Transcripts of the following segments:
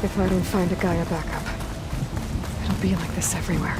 if I don't find a Gaia backup. It'll be like this everywhere.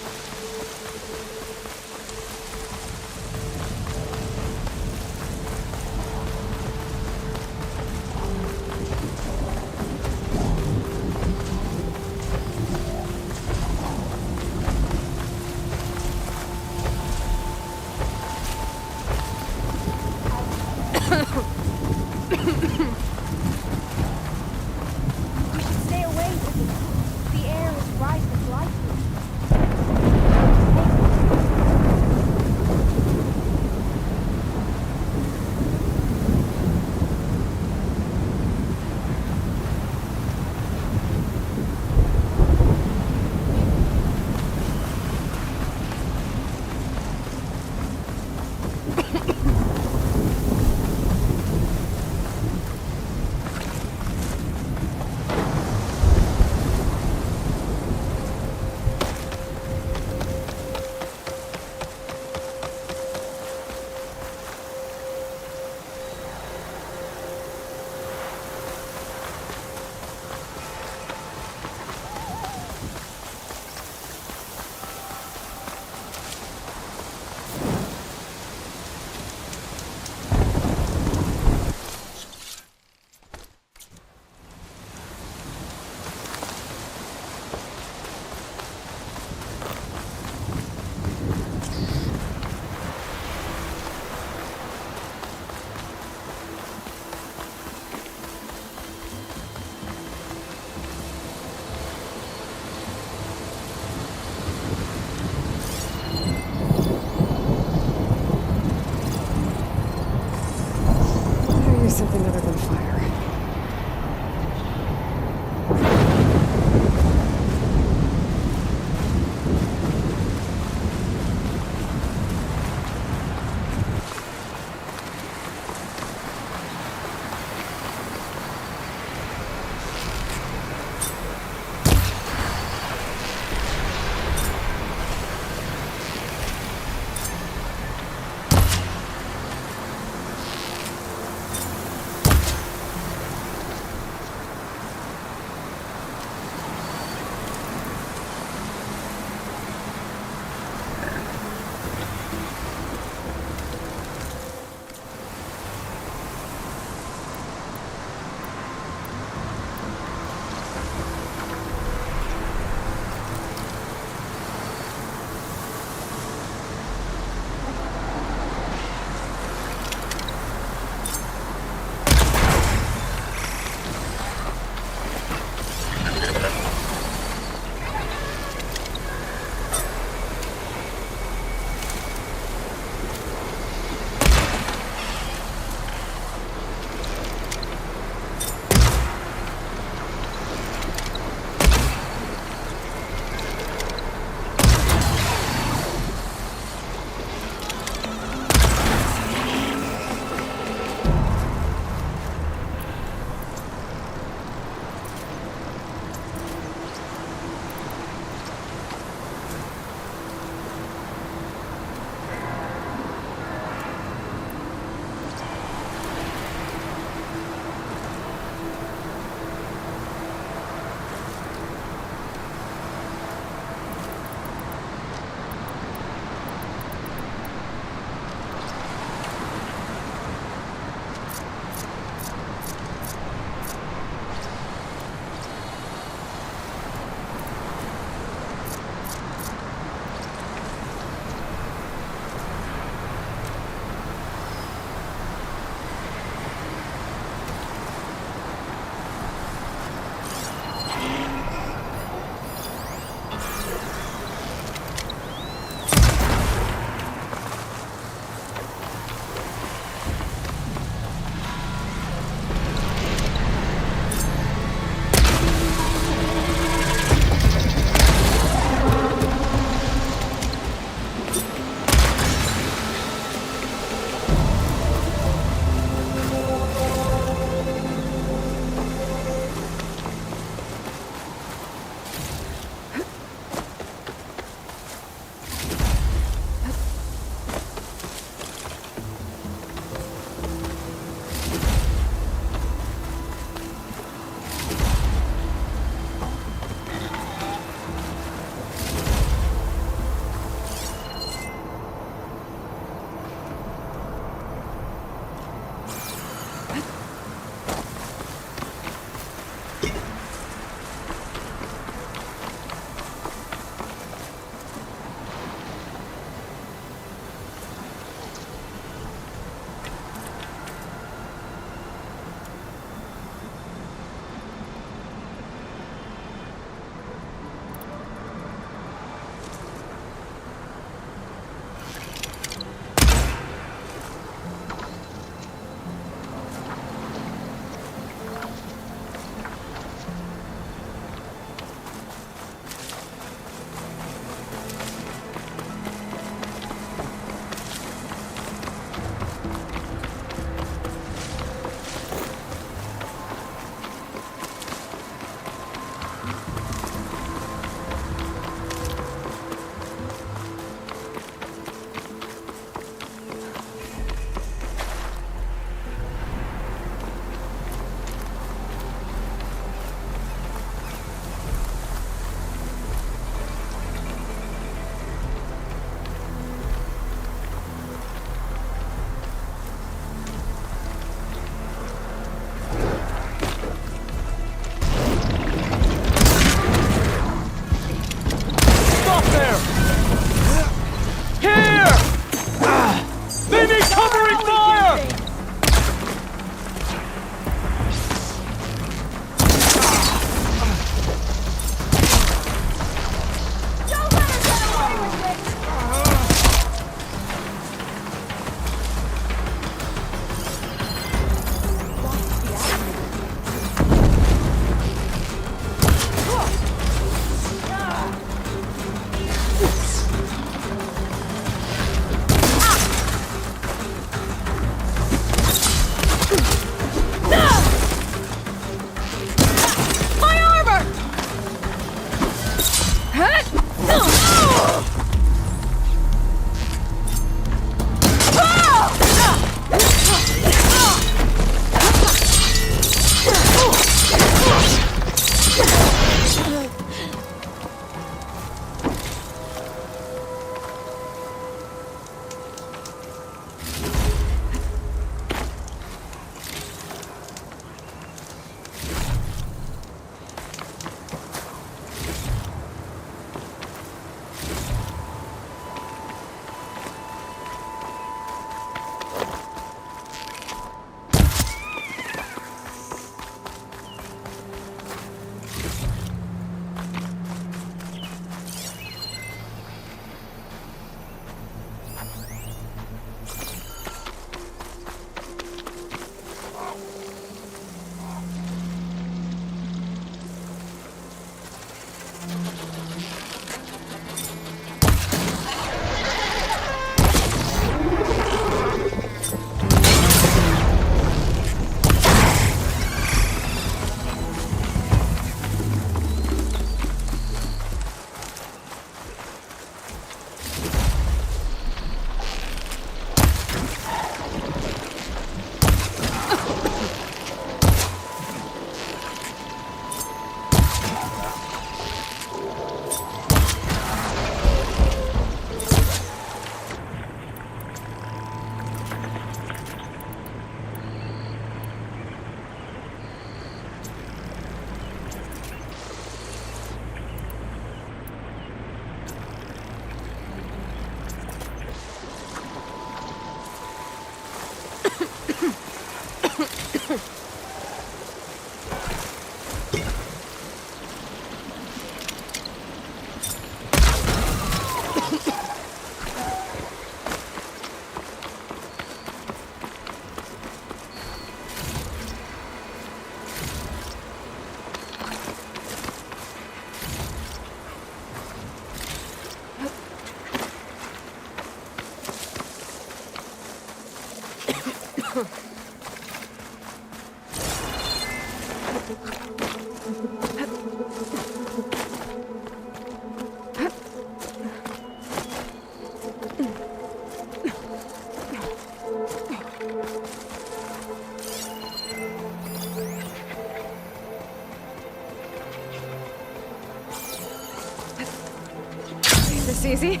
This easy?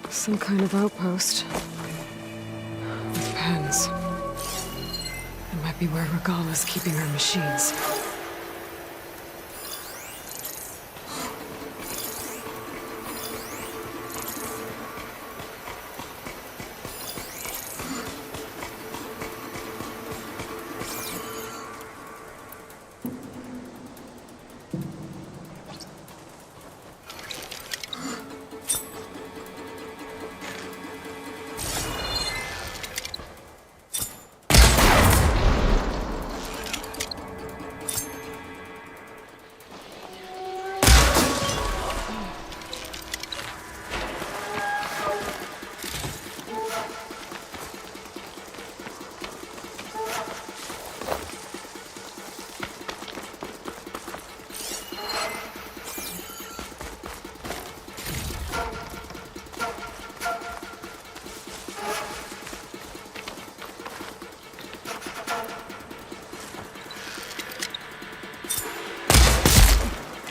Some kind of outpost. With pens. It might be where Regala's keeping her machines.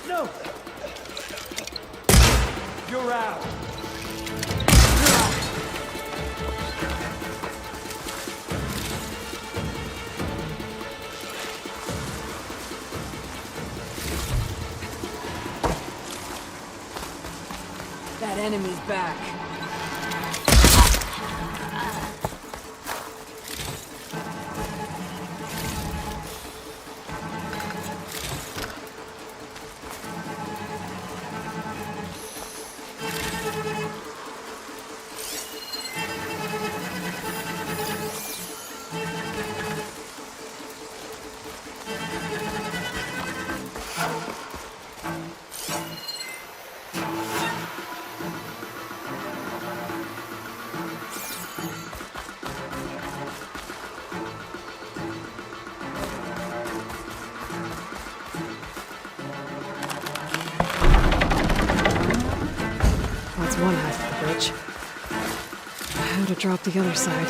No! You're out! That enemy's back. That's one half of the bridge. How to drop the other side.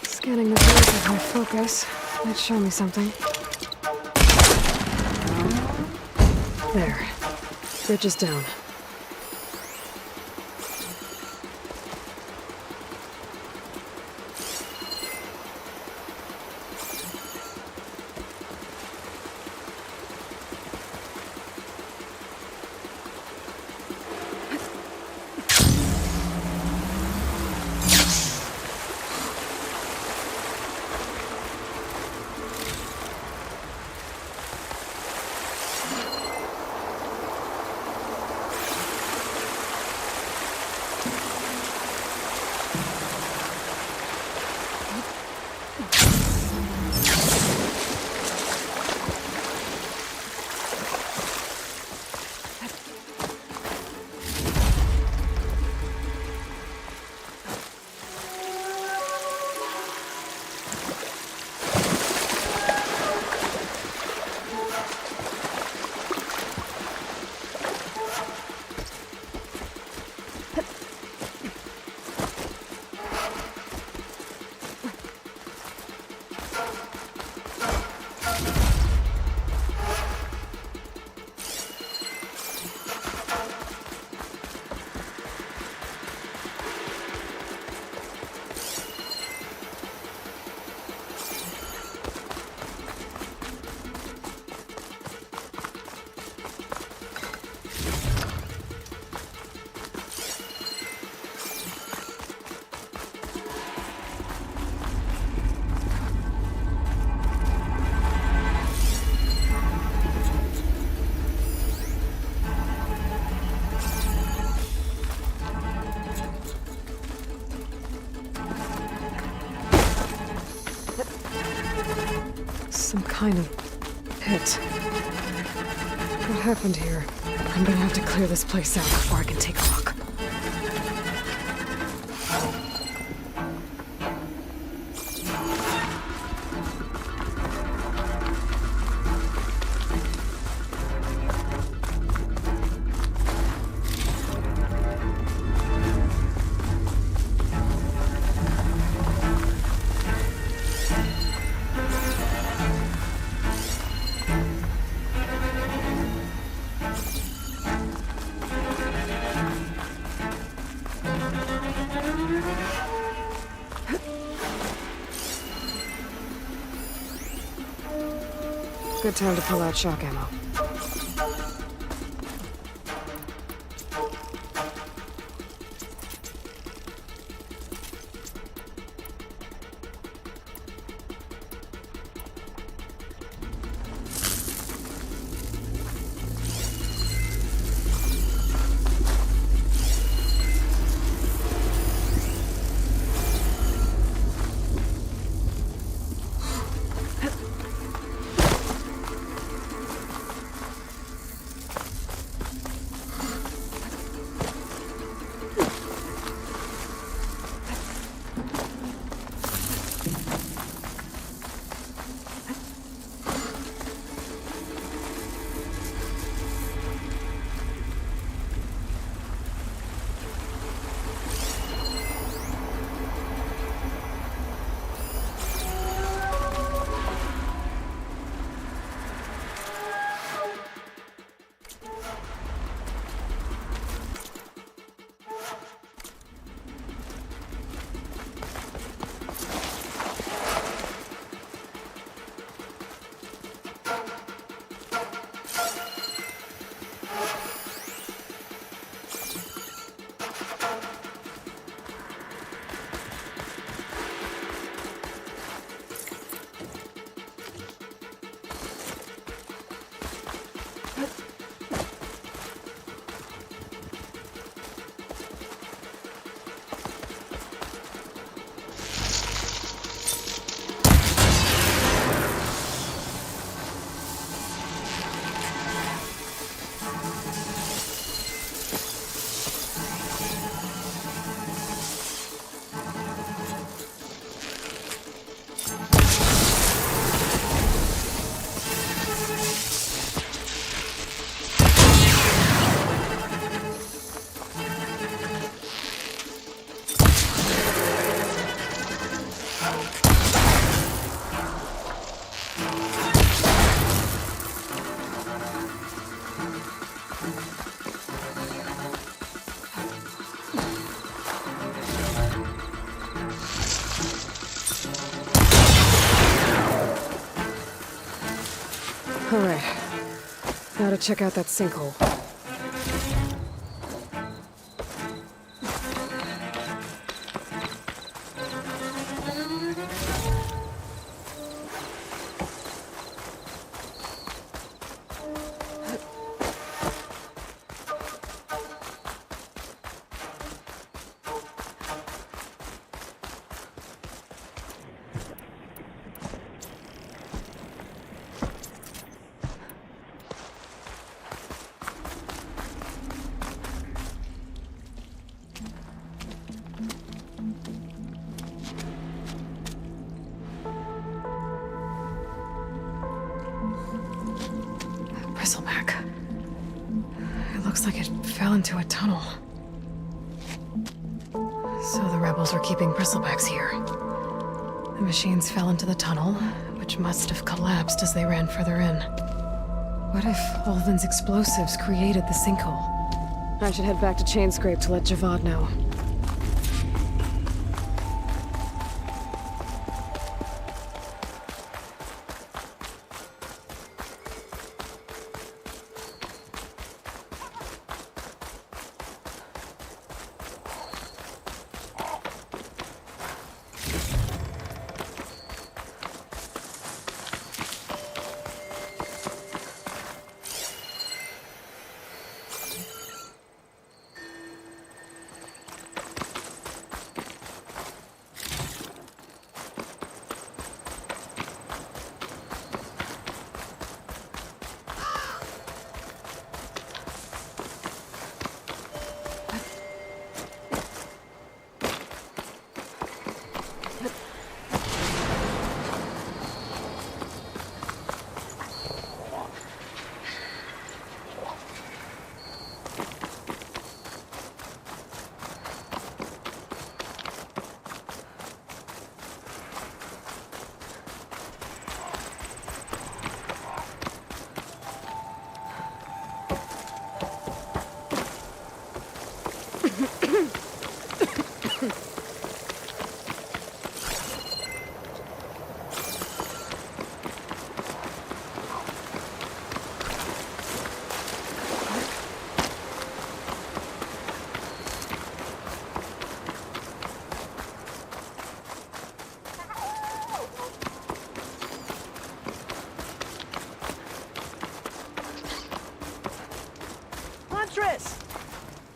Scanning the bridge with my focus might show me something. There. Bridge is down. Some kind of pit. What happened here? I'm gonna have to clear this place out before I can take a look. Good time to pull out shock ammo. Alright. Now to check out that sinkhole. Bristleback. It looks like it fell into a tunnel. So the rebels were keeping bristlebacks here. The machines fell into the tunnel, which must have collapsed as they ran further in. What if Olvin's explosives created the sinkhole? I should head back to Chainscrape to let Javad know.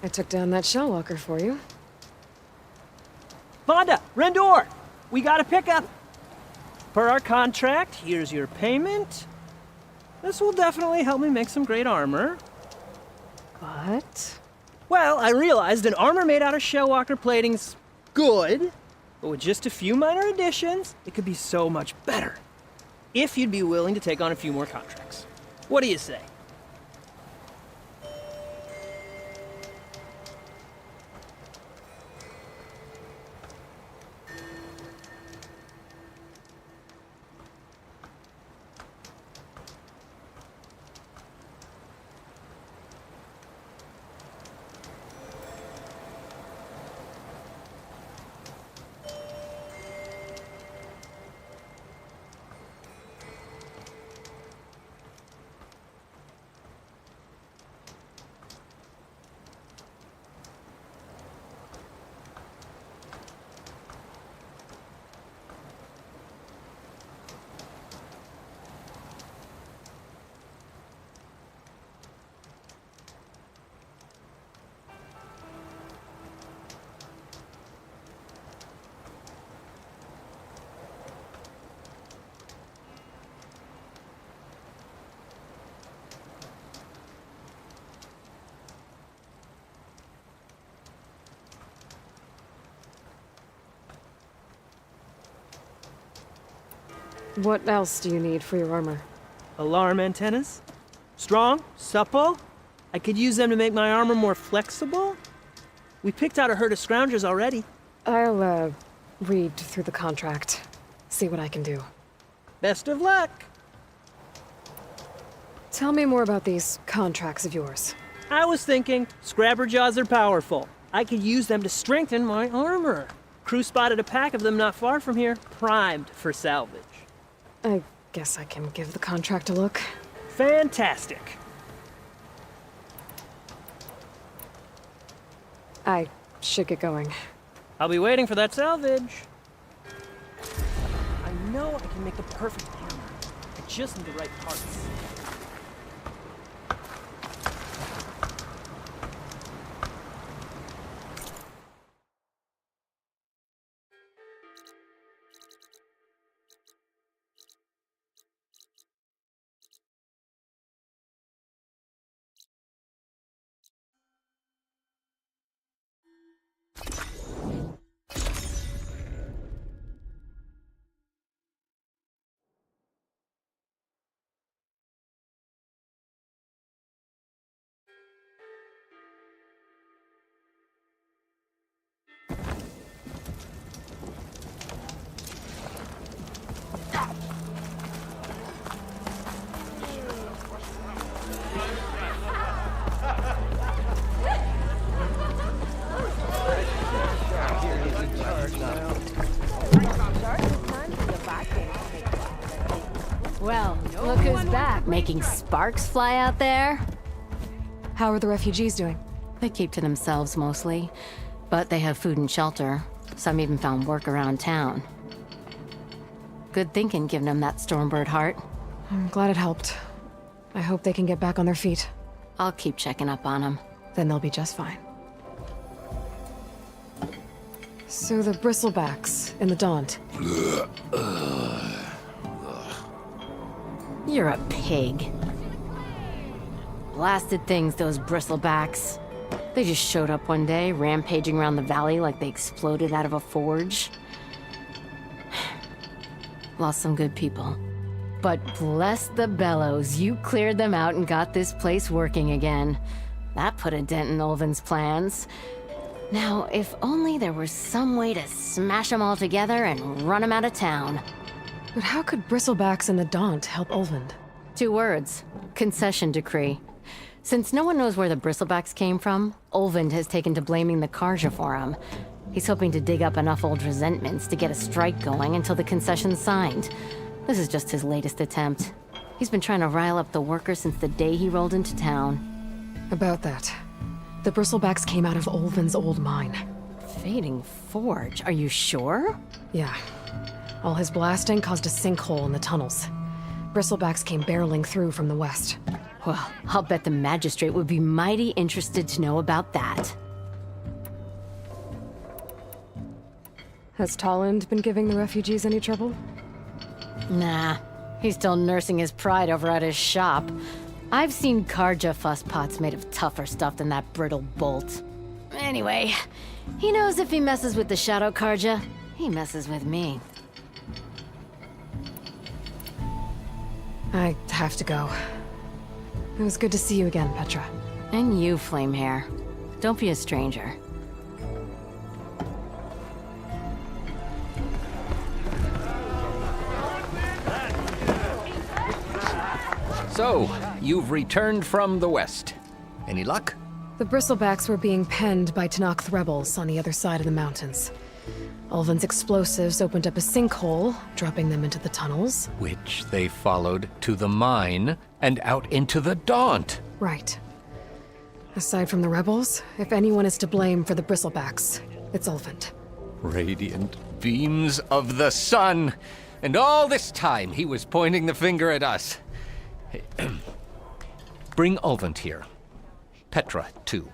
I took down that shell walker for you. Vonda, Rendor, we got a pickup. Per our contract, here's your payment. This will definitely help me make some great armor. What? Well, I realized an armor made out of shellwalker plating's good, but with just a few minor additions, it could be so much better. If you'd be willing to take on a few more contracts. What do you say? What else do you need for your armor? Alarm antennas? Strong? Supple? I could use them to make my armor more flexible? We picked out a herd of scroungers already. I'll, read through the contract. See what I can do. Best of luck! Tell me more about these contracts of yours. I was thinking, scrabber jaws are powerful. I could use them to strengthen my armor. Crew spotted a pack of them not far from here, primed for salvage. I guess I can give the contract a look. Fantastic. I should get going. I'll be waiting for that salvage. I know I can make the perfect armor. I just need the right parts. Well, look who's back. Making sparks fly out there? How are the refugees doing? They keep to themselves mostly, but they have food and shelter. Some even found work around town. Good thinking, giving them that Stormbird heart. I'm glad it helped. I hope they can get back on their feet. I'll keep checking up on them. Then they'll be just fine. So the bristlebacks in the Daunt. You're a pig. Blasted things, those bristlebacks. They just showed up one day, rampaging around the valley like they exploded out of a forge. Lost some good people. But bless the bellows, you cleared them out and got this place working again. That put a dent in Ulvin's plans. Now, if only there was some way to smash them all together and run them out of town. But how could bristlebacks in the Daunt help Ulvind? 2 words. Concession decree. Since no one knows where the bristlebacks came from, Ulvind has taken to blaming the Karja for them. He's hoping to dig up enough old resentments to get a strike going until the concession's signed. This is just his latest attempt. He's been trying to rile up the workers since the day he rolled into town. About that. The bristlebacks came out of Ulvin's old mine. Fading Forge, are you sure? Yeah. All his blasting caused a sinkhole in the tunnels. Bristlebacks came barreling through from the west. Well, I'll bet the magistrate would be mighty interested to know about that. Has Tolland been giving the refugees any trouble? Nah, he's still nursing his pride over at his shop. I've seen Karja fusspots made of tougher stuff than that brittle bolt. Anyway, he knows if he messes with the Shadow Karja, he messes with me. I have to go. It was good to see you again, Petra. And you, Flamehair. Don't be a stranger. So, you've returned from the west. Any luck? The Bristlebacks were being penned by Tenakth rebels on the other side of the mountains. Ulvin's explosives opened up a sinkhole, dropping them into the tunnels. Which they followed to the mine and out into the Daunt. Right. Aside from the rebels, if anyone is to blame for the Bristlebacks, it's Ulvin. Radiant beams of the sun. And all this time he was pointing the finger at us. Hey, bring Ulvin here. Petra, too.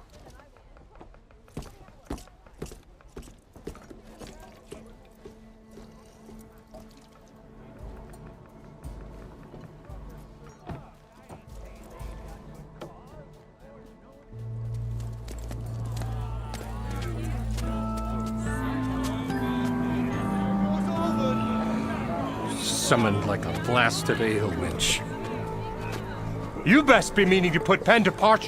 Summoned like a blasted ale witch. You best be meaning to put pen to parch.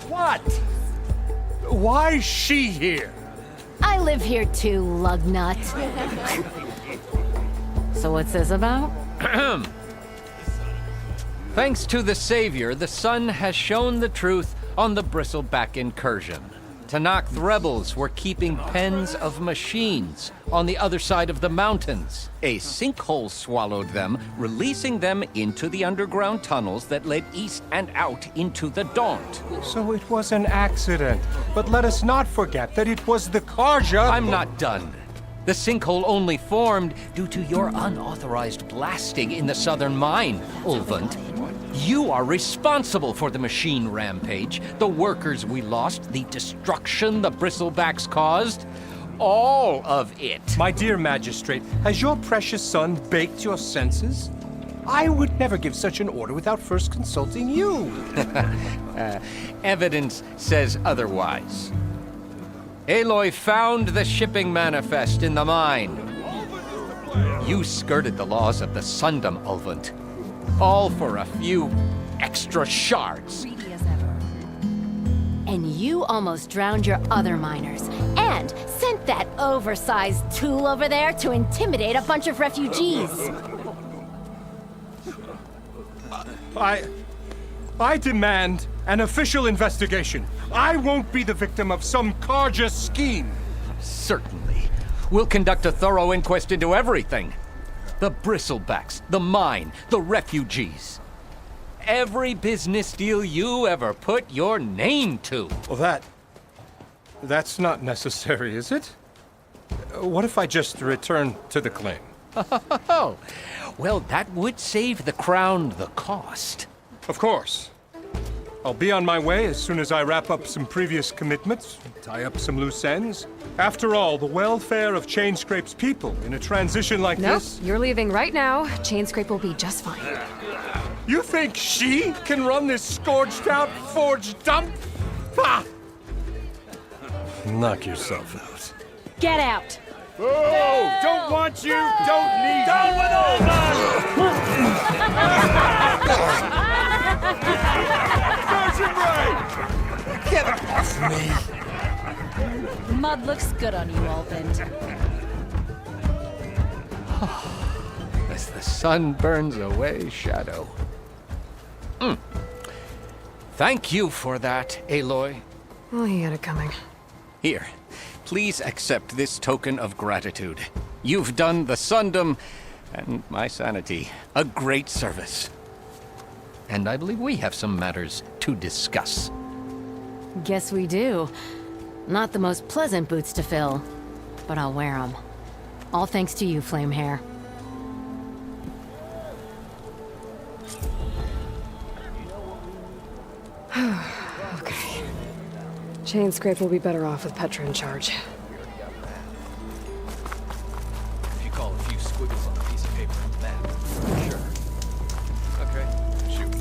What? Why's she here? I live here too, lugnut. So what's this about? Thanks to the Savior, the sun has shown the truth on the Bristleback incursion. Tenakth rebels were keeping pens of machines on the other side of the mountains. A sinkhole swallowed them, releasing them into the underground tunnels that led east and out into the Daunt. So it was an accident. But let us not forget that it was the Karja. I'm not done. The sinkhole only formed due to your unauthorized blasting in the southern mine, Ulvund. You are responsible for the machine rampage, the workers we lost, the destruction the Bristlebacks caused. All of it. My dear magistrate, has your precious son baked your senses? I would never give such an order without first consulting you. Evidence says otherwise. Aloy found the shipping manifest in the mine. You skirted the laws of the Sundom, Ulvund. All for a few extra shards. And you almost drowned your other miners, and sent that oversized tool over there to intimidate a bunch of refugees. I demand an official investigation. I won't be the victim of some Karja scheme. Certainly. We'll conduct a thorough inquest into everything. The Bristlebacks, the mine, the refugees. Every business deal you ever put your name to. Well, that's not necessary, is it? What if I just return to the claim? Oh, well, that would save the Crown the cost. Of course. I'll be on my way as soon as I wrap up some previous commitments, tie up some loose ends. After all, the welfare of Chainscrape's people in a transition like Nope, this... you're leaving right now. Chainscrape will be just fine. You think she can run this scorched-out forged dump? Ha! Knock yourself out. Get out! Oh, don't want you, don't need you. Down with all Get off me! Mud looks good on you, Ulvin. As the sun burns away shadow. Thank you for that, Aloy. Well, he had it coming. Here, please accept this token of gratitude. You've done the Sundom and my sanity a great service. And I believe we have some matters to discuss. Guess we do. Not the most pleasant boots to fill, but I'll wear them. All thanks to you, Flamehair. Okay. Chain Scrape will be better off with Petra in charge. If you call a few squiggles on a piece of paper a map, sure. Okay, shoot.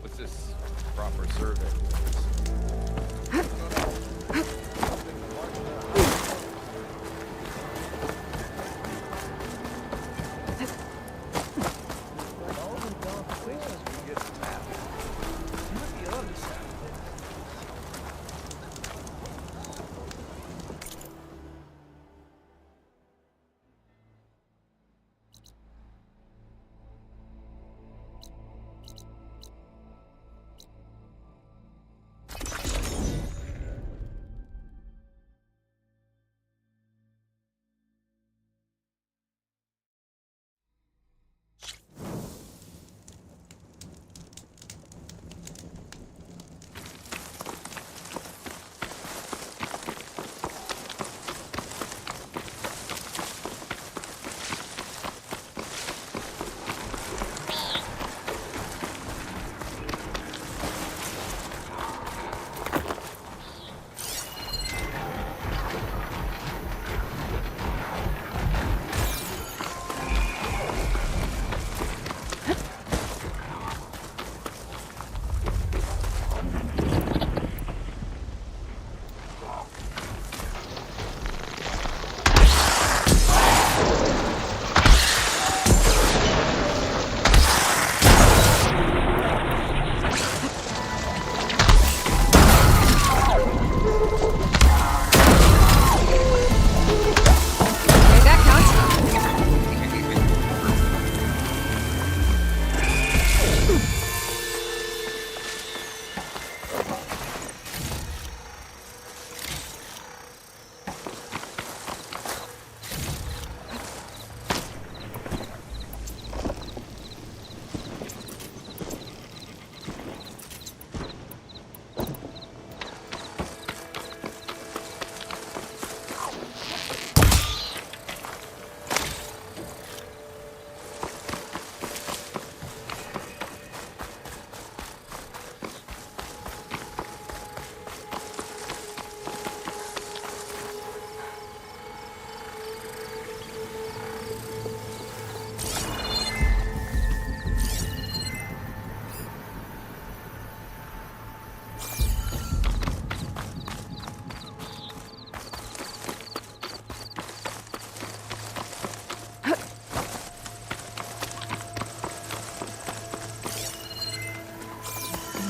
What's this proper survey?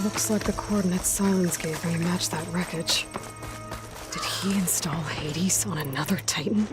Looks like the coordinates Silence gave me match that wreckage. Did he install Hades on another Titan?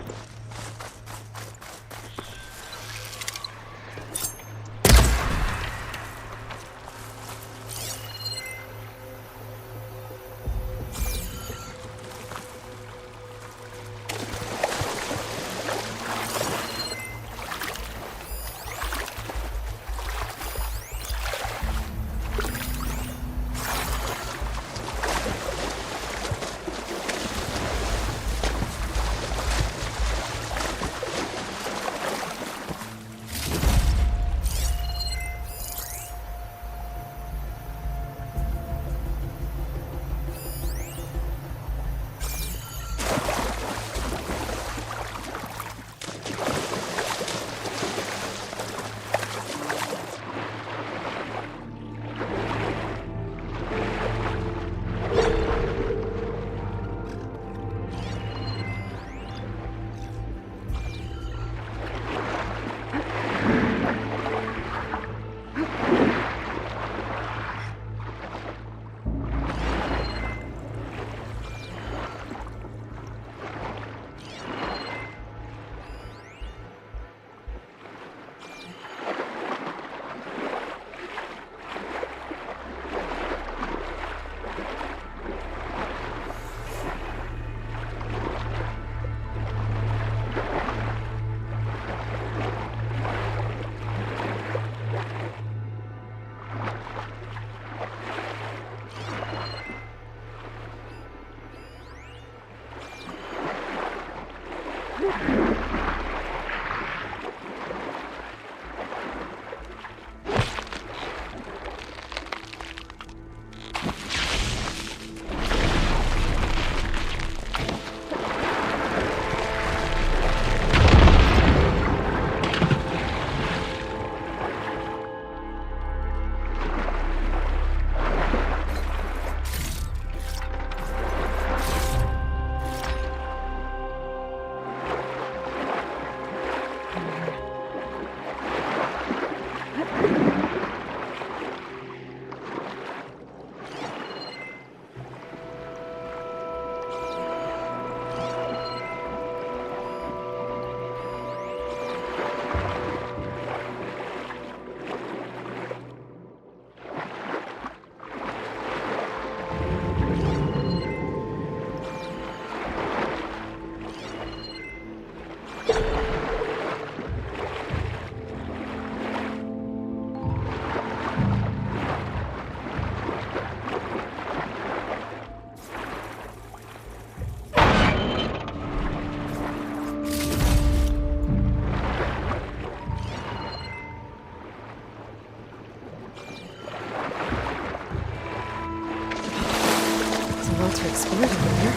To explore down there.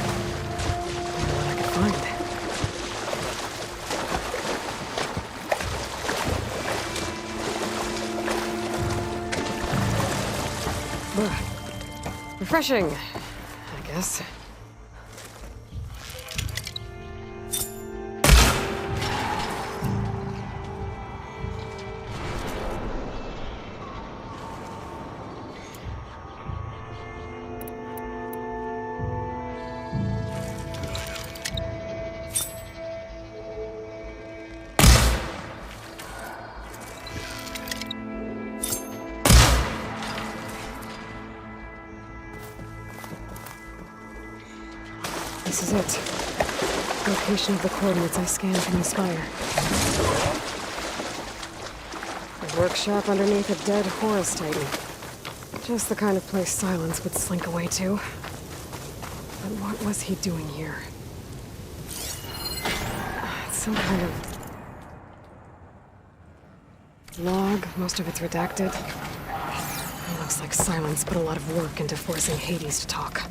Wonder what I could find. Refreshing, I guess. This is it. Location of the coordinates I scanned from the spire. A workshop underneath a dead Horus Titan. Just the kind of place Silence would slink away to. But what was he doing here? It's some kind of log. Most of it's redacted. It looks like Silence put a lot of work into forcing Hades to talk.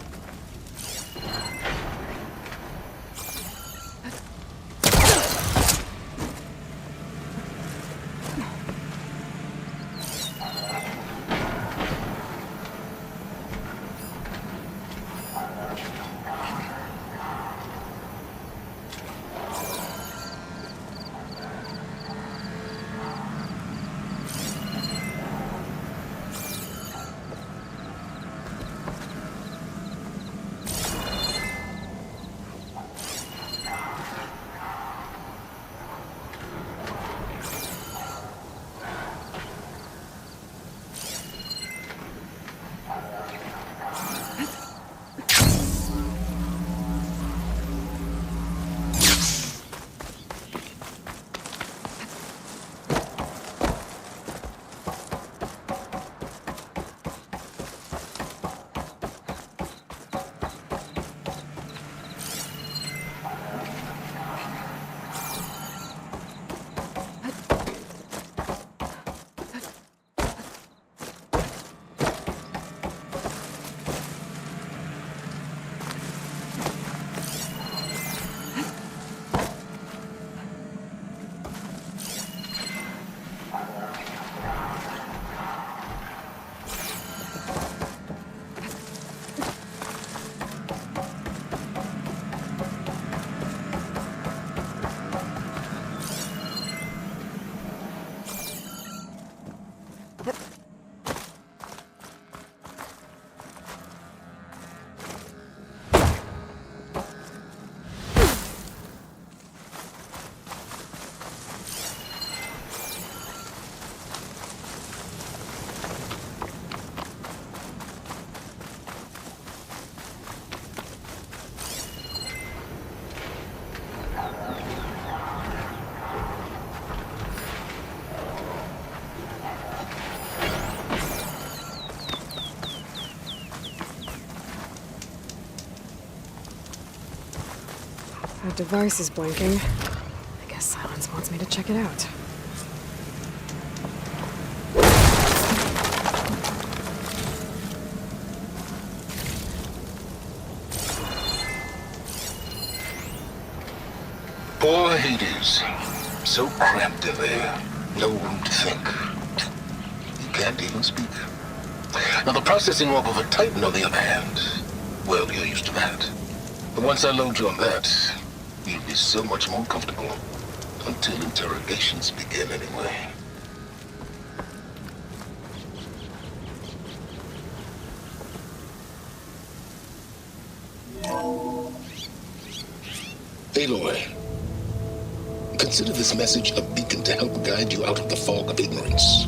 That device is blinking. I guess Silence wants me to check it out. Poor Hades. So cramped in there. No room to think. You can't even speak. Now the processing orb of a Titan, on the other hand, well, you're used to that. But once I load you on that, you'll be so much more comfortable. Until interrogations begin, anyway. Aloy, consider this message a beacon to help guide you out of the fog of ignorance.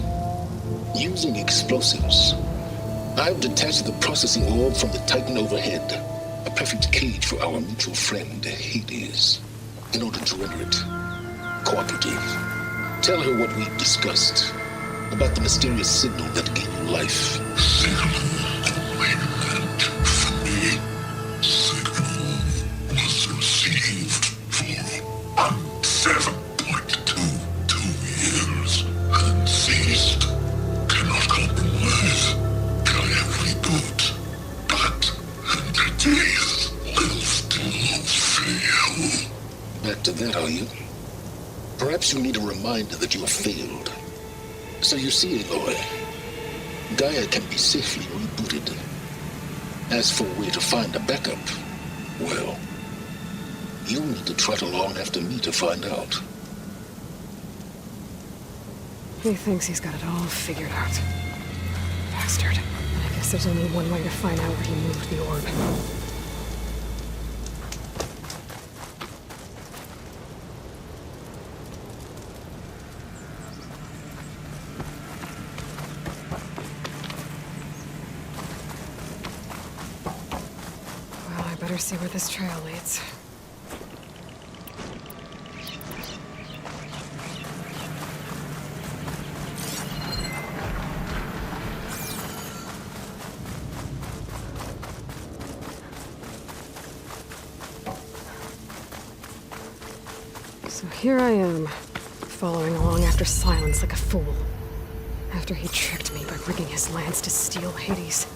Using explosives, I've detached the processing orb from the Titan overhead, a perfect cage for our mutual friend, Hades, in order to render it cooperative. Tell her what we've discussed about the mysterious signal that gave you life. Back to that, are you? Perhaps you need a reminder that you have failed. So you see, Aloy, Gaia can be safely rebooted. As for where to find a backup, well, you'll need to trot along after me to find out. He thinks he's got it all figured out. Bastard. I guess there's only one way to find out where he moved the orb. Well, I better see where this trail leads. So here I am, following along after Silence like a fool. After he tricked me by rigging his lance to steal Hades.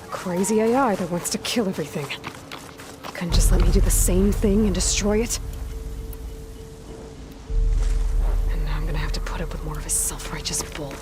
A crazy AI that wants to kill everything. He couldn't just let me do the same thing and destroy it? And now I'm gonna have to put up with more of his self-righteous bull.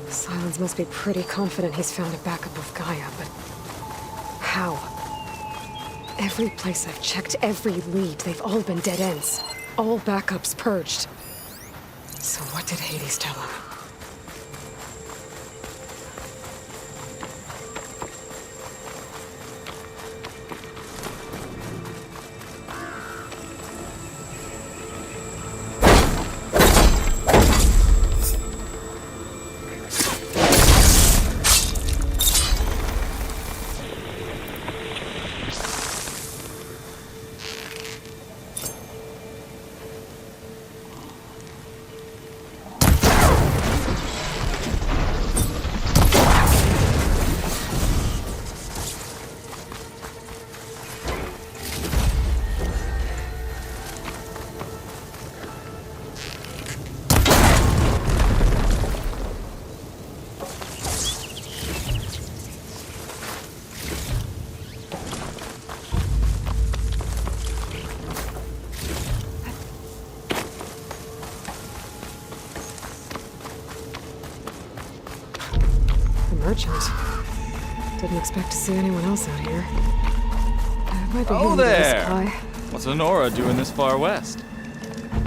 Silence must be pretty confident he's found a backup of Gaia, but how? Every place I've checked, every lead, they've all been dead ends. All backups purged. So what did Hades tell him? merchant. Didn't expect to see anyone else out here. Might be Oh hidden to this there! supply. What's Honora doing this far west?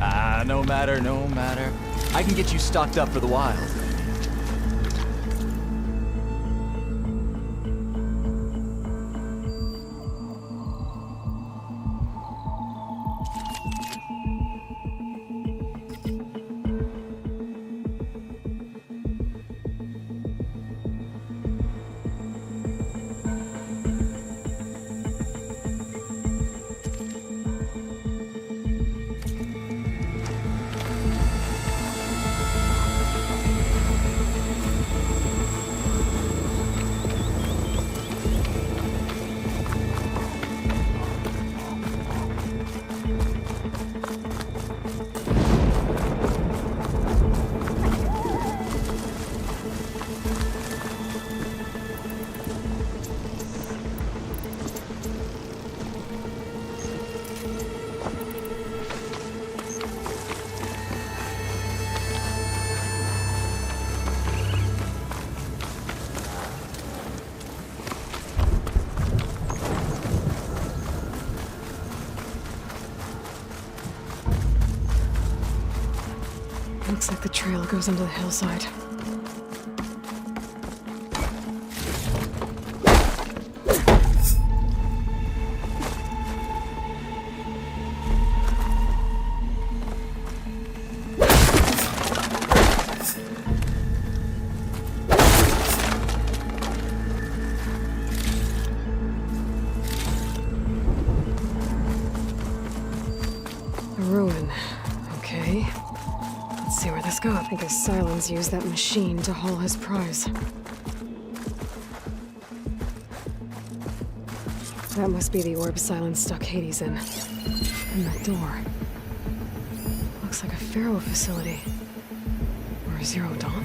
Ah, no matter, no matter. I can get you stocked up for the wild. Looks like the trail goes into the hillside. A ruin. Okay. Let's see where this goes. I guess Silence used that machine to haul his prize. That must be the orb Silence stuck Hades in. And that door. Looks like a Pharaoh facility. Or a Zero Dawn?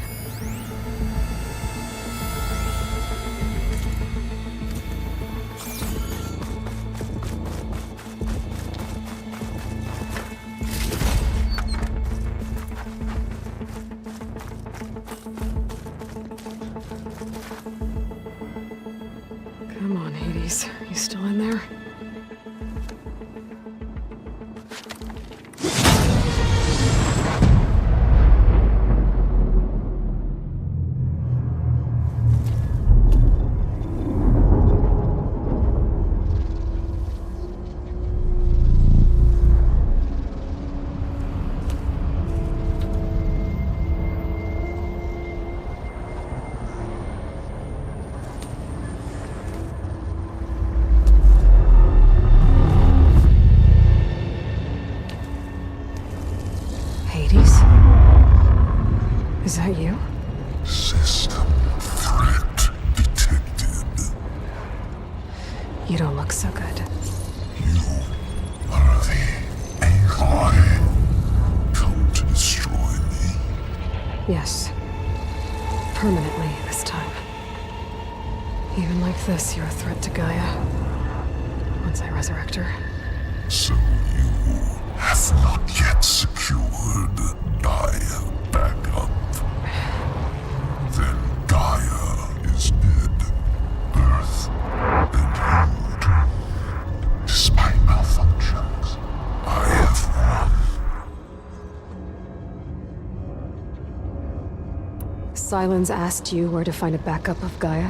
Come on, Hades. You still in there? Hades? Is that you? System threat detected. You don't look so good. You are the AI come to destroy me. Yes. Permanently this time. Even like this, you're a threat to Gaia. Once I resurrect her. So you have not yet secured Gaia back up. Then Gaia is dead. Earth and you doomed. Despite malfunctions, I have won. Silence asked you where to find a backup of Gaia?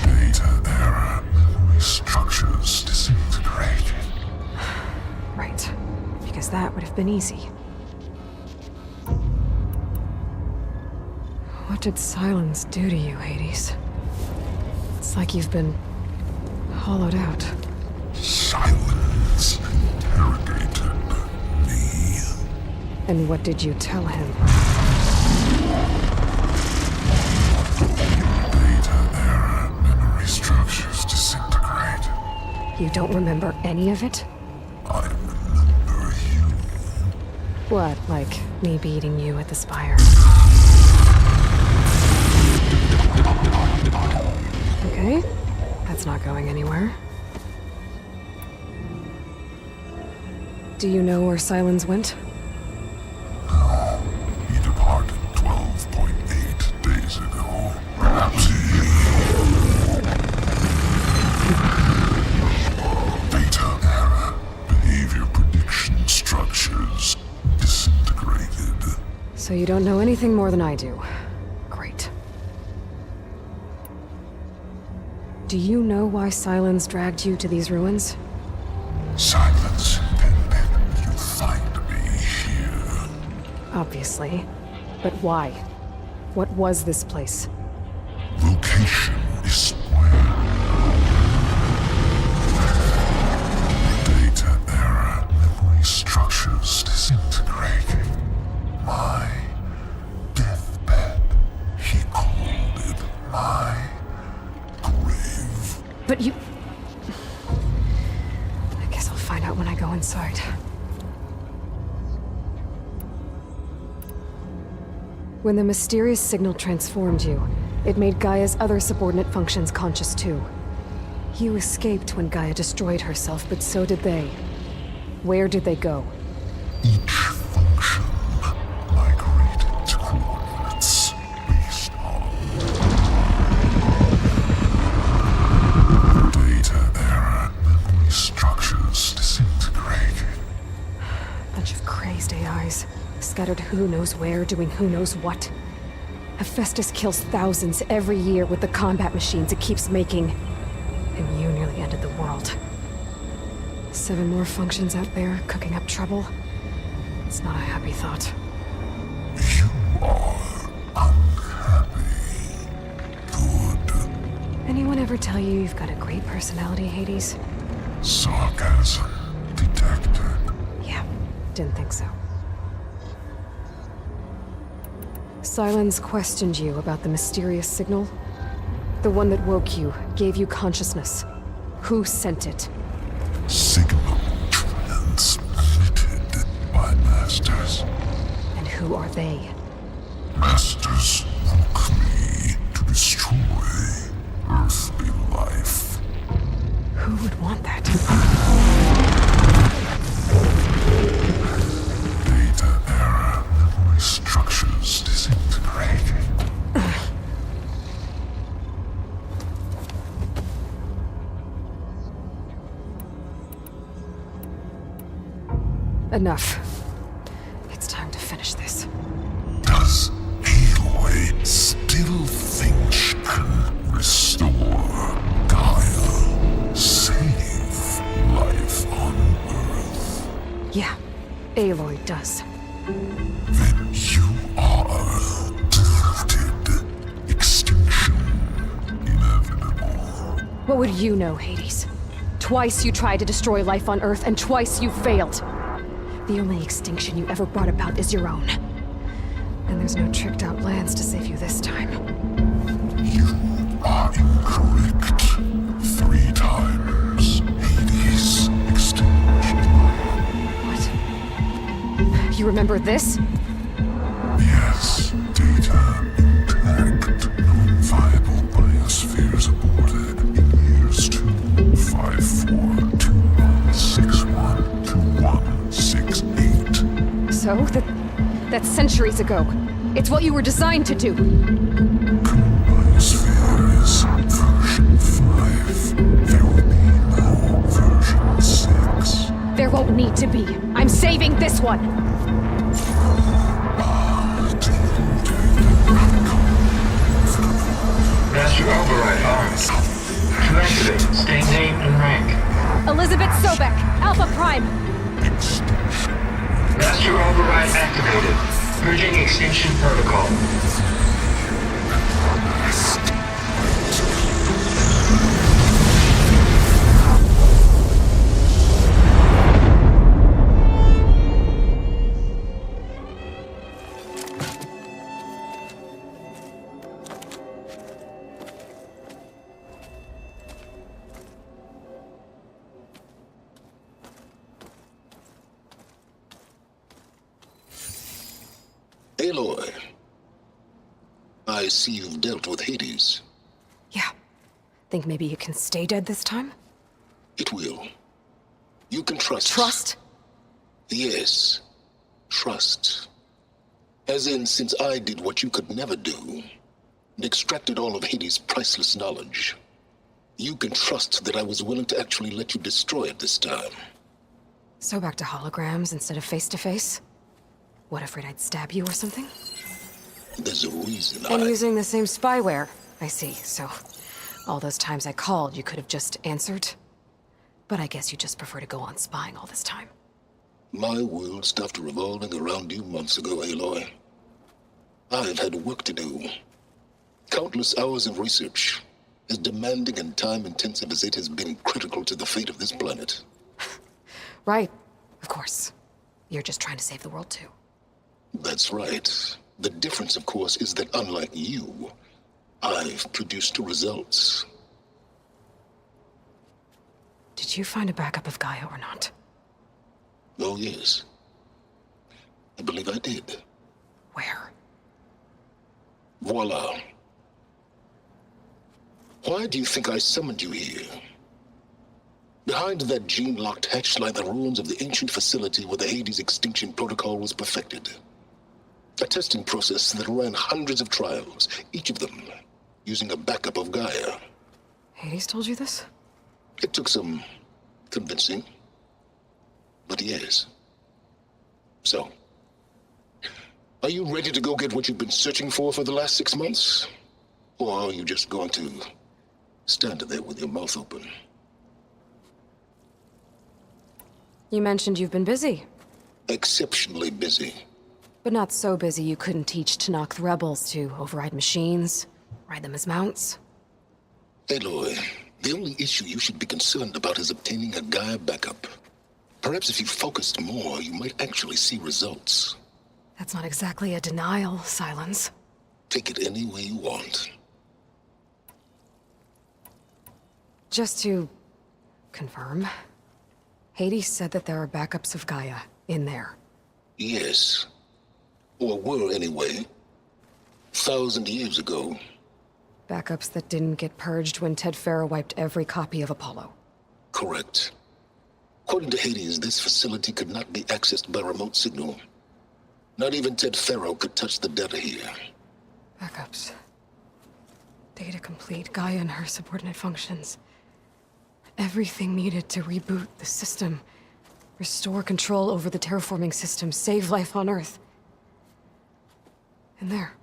Data error, memory structures disintegrated. Right. Because that would have been easy. What did Silence do to you, Hades? It's like you've been hollowed out. Silence interrogated me. And what did you tell him? Data error, memory structures disintegrate. You don't remember any of it? I remember you. What, like me beating you at the spire? Okay, that's not going anywhere. Do you know where Silence went? He departed 12 So you don't know anything more than I do. Great. Do you know why Silence dragged you to these ruins? Silence intended you find me here. Obviously. But why? What was this place? Location is square. Data error, memory structures disintegrating. My deathbed, he called it my grave. But you... I guess I'll find out when I go inside. When the mysterious signal transformed you, it made Gaia's other subordinate functions conscious too. You escaped when Gaia destroyed herself, but so did they. Where did they go? Each function migrated to coordinates based on data error, memory structures disintegrating. Bunch of crazed AIs, scattered who knows where, doing who knows what. Hephaestus kills thousands every year with the combat machines it keeps making. And you nearly ended the world. 7 more functions out there, cooking up trouble. It's not a happy thought. You are unhappy. Good. Anyone ever tell you you've got a great personality, Hades? Sarcasm detected. Yeah, didn't think so. Silence questioned you about the mysterious signal? The one that woke you, gave you consciousness. Who sent it? Signal transmitted by masters. And who are they? Masters woke me to destroy earthly life. Who would want that? Data error, memory structures disintegrating. Enough. It's time to finish this. Does Aloy still think she can restore Gaia? Save life on Earth? Yeah, Aloy does. Then you are deluded. Extinction inevitable. What would you know, Hades? Twice you tried to destroy life on Earth, and twice you failed. The only extinction you ever brought about is your own. And there's no tricked-out lands to save you this time. You are incorrect. 3 times. Hades extinction. What? You remember this? Yes. Data intact. Non-viable biospheres aborted in years 254, 2161, 2168. So? That's centuries ago. It's what you were designed to do. Biosphere is version 5. There will be no version 6. There won't need to be. I'm saving this one! Master override arms. To activate, state name and rank. Elizabeth Sobek, Alpha Prime! Master override activated. Purging extinction protocol. Aloy, I see you've dealt with Hades. Yeah. Think maybe you can stay dead this time? It will. You can trust. Trust? Yes. Trust. As in, since I did what you could never do, and extracted all of Hades' priceless knowledge, you can trust that I was willing to actually let you destroy it this time. So back to holograms instead of face-to-face? What, afraid I'd stab you or something? There's a reason And using the same spyware. I see, so all those times I called, you could have just answered? But I guess you just prefer to go on spying all this time. My world stopped revolving around you months ago, Aloy. I've had work to do. Countless hours of research, as demanding and time-intensive as it has been critical to the fate of this planet. Right, of course. You're just trying to save the world too. That's right. The difference, of course, is that unlike you, I've produced results. Did you find a backup of Gaia or not? Oh, yes. I believe I did. Where? Voila. Why do you think I summoned you here? Behind that gene-locked hatch lie the ruins of the ancient facility where the Hades extinction protocol was perfected. A testing process that ran hundreds of trials, each of them using a backup of Gaia. Hades told you this? It took some convincing, but yes. So, are you ready to go get what you've been searching for the last 6 months? Or are you just going to stand there with your mouth open? You mentioned you've been busy. Exceptionally busy. But not so busy you couldn't teach Tanakh the rebels to override machines, ride them as mounts. Aloy, the only issue you should be concerned about is obtaining a Gaia backup. Perhaps if you focused more, you might actually see results. That's not exactly a denial, Silence. Take it any way you want. Just to confirm, Hades said that there are backups of Gaia in there. Yes. Or were anyway. 1,000 years ago. Backups that didn't get purged when Ted Farrow wiped every copy of Apollo. Correct. According to Hades, this facility could not be accessed by remote signal. Not even Ted Farrow could touch the data here. Backups. Data complete, Gaia and her subordinate functions. Everything needed to reboot the system. Restore control over the terraforming system, save life on Earth. And there.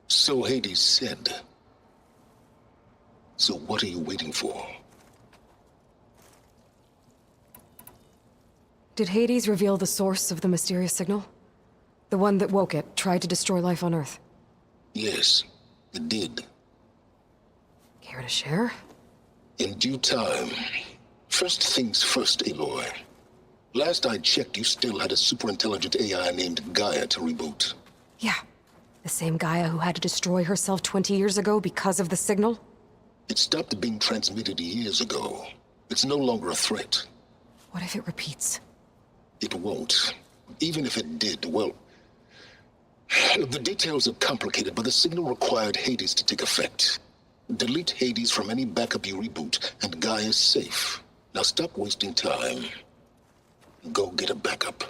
So Hades said. So what are you waiting for? Did Hades reveal the source of the mysterious signal? The one that woke it, tried to destroy life on Earth? Yes, it did. Care to share? In due time. First things first, Aloy. Last I checked, you still had a superintelligent AI named Gaia to reboot. Yeah. The same Gaia who had to destroy herself 20 years ago because of the signal? It stopped being transmitted years ago. It's no longer a threat. What if it repeats? It won't. Even if it did, well... The details are complicated, but the signal required Hades to take effect. Delete Hades from any backup you reboot, and Gaia's safe. Now stop wasting time. Go get a backup.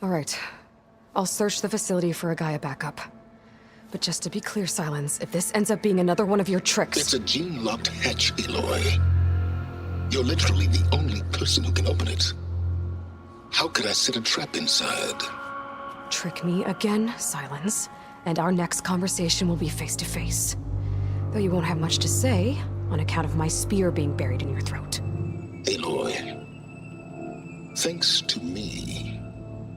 All right. I'll search the facility for a Gaia backup. But just to be clear, Silence, if this ends up being another one of your tricks... It's a gene-locked hatch, Aloy. You're literally the only person who can open it. How could I set a trap inside? Trick me again, Silence, and our next conversation will be face-to-face. Though you won't have much to say, on account of my spear being buried in your throat. Aloy, thanks to me,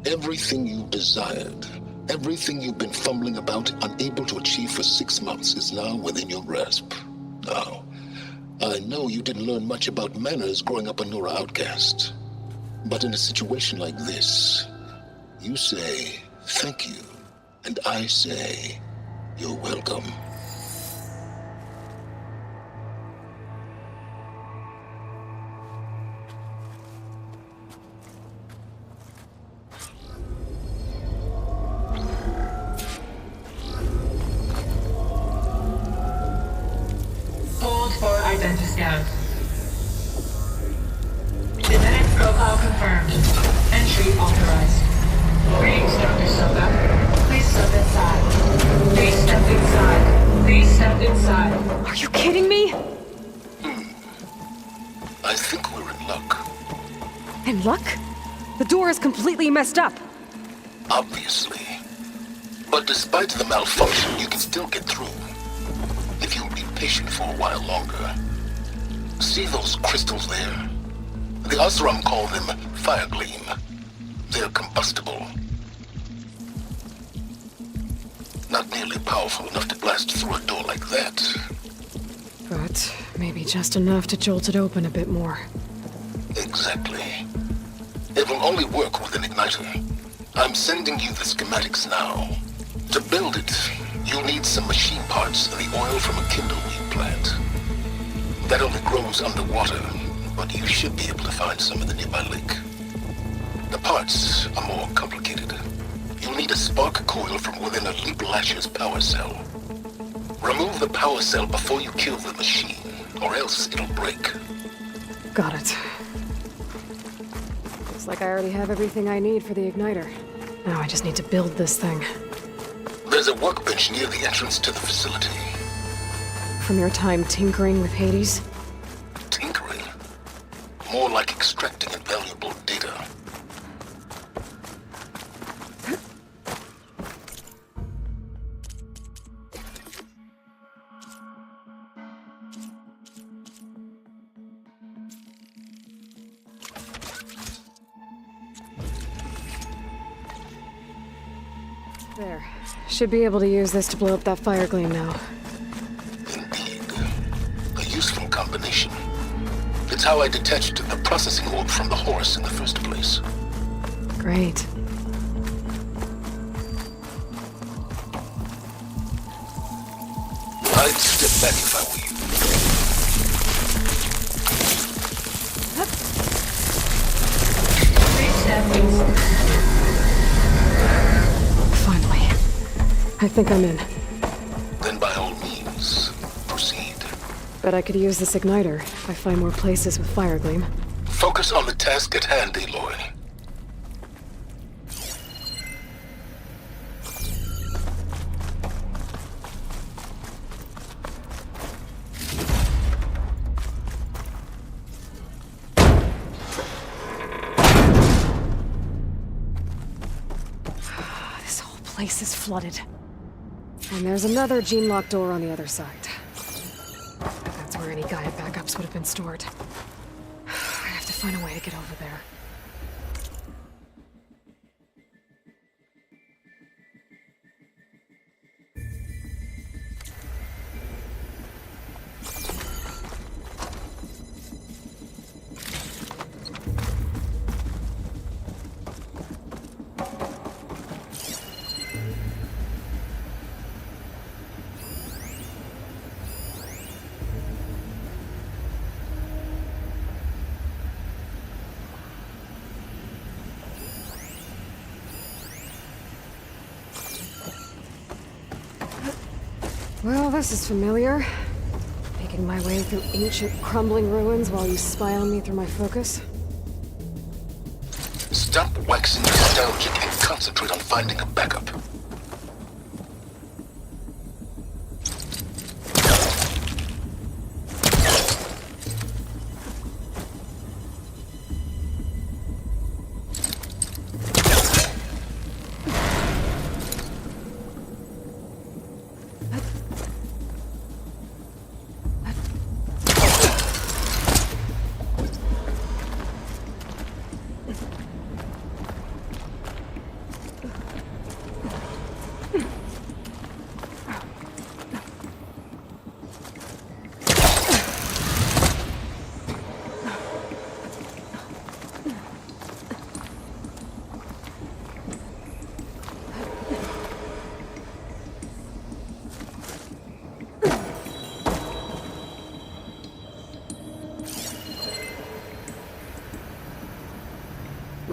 everything you desired, everything you've been fumbling about, unable to achieve for 6 months, is now within your grasp. Now, I know you didn't learn much about manners growing up a Nora outcast. But in a situation like this, you say thank you And I say, you're welcome. Hold for identiscan. Genetic profile confirmed. Entry authorized. Greetings, Dr. Soka. Please step inside. Please step inside. Please step inside. Are you kidding me? I think we're in luck. In luck? The door is completely messed up. Obviously. But despite the malfunction, you can still get through. If you'll be patient for a while longer. See those crystals there? The Osram call them fire gleam. They're combustible. Not nearly powerful enough to blast through a door like that. But maybe just enough to jolt it open a bit more. Exactly. It will only work with an igniter. I'm sending you the schematics now. To build it, you'll need some machine parts and the oil from a kindleweed plant. That only grows underwater, but you should be able to find some in the nearby lake. The parts are more complicated. You'll need a spark coil from within a Leap Lasher's power cell. Remove the power cell before you kill the machine, or else it'll break. Got it. Looks like I already have everything I need for the igniter. Now I just need to build this thing. There's a workbench near the entrance to the facility. From your time tinkering with Hades? Tinkering? More like extracting invaluable data. There. Should be able to use this to blow up that fire gleam now. Indeed. A useful combination. It's how I detached the processing orb from the horse in the first place. Great. I'd step back if I were you. Please step inside. Finally. I think I'm in. Then by all means, proceed. Bet I could use this igniter if I find more places with fire gleam. Focus on the task at hand, Aloy. This whole place is flooded. And there's another gene lock door on the other side. That's where any Gaia backups would have been stored. I have to find a way to get over there. Well, this is familiar. Making my way through ancient, crumbling ruins while you spy on me through my focus. Stop waxing nostalgic and concentrate on finding a backup.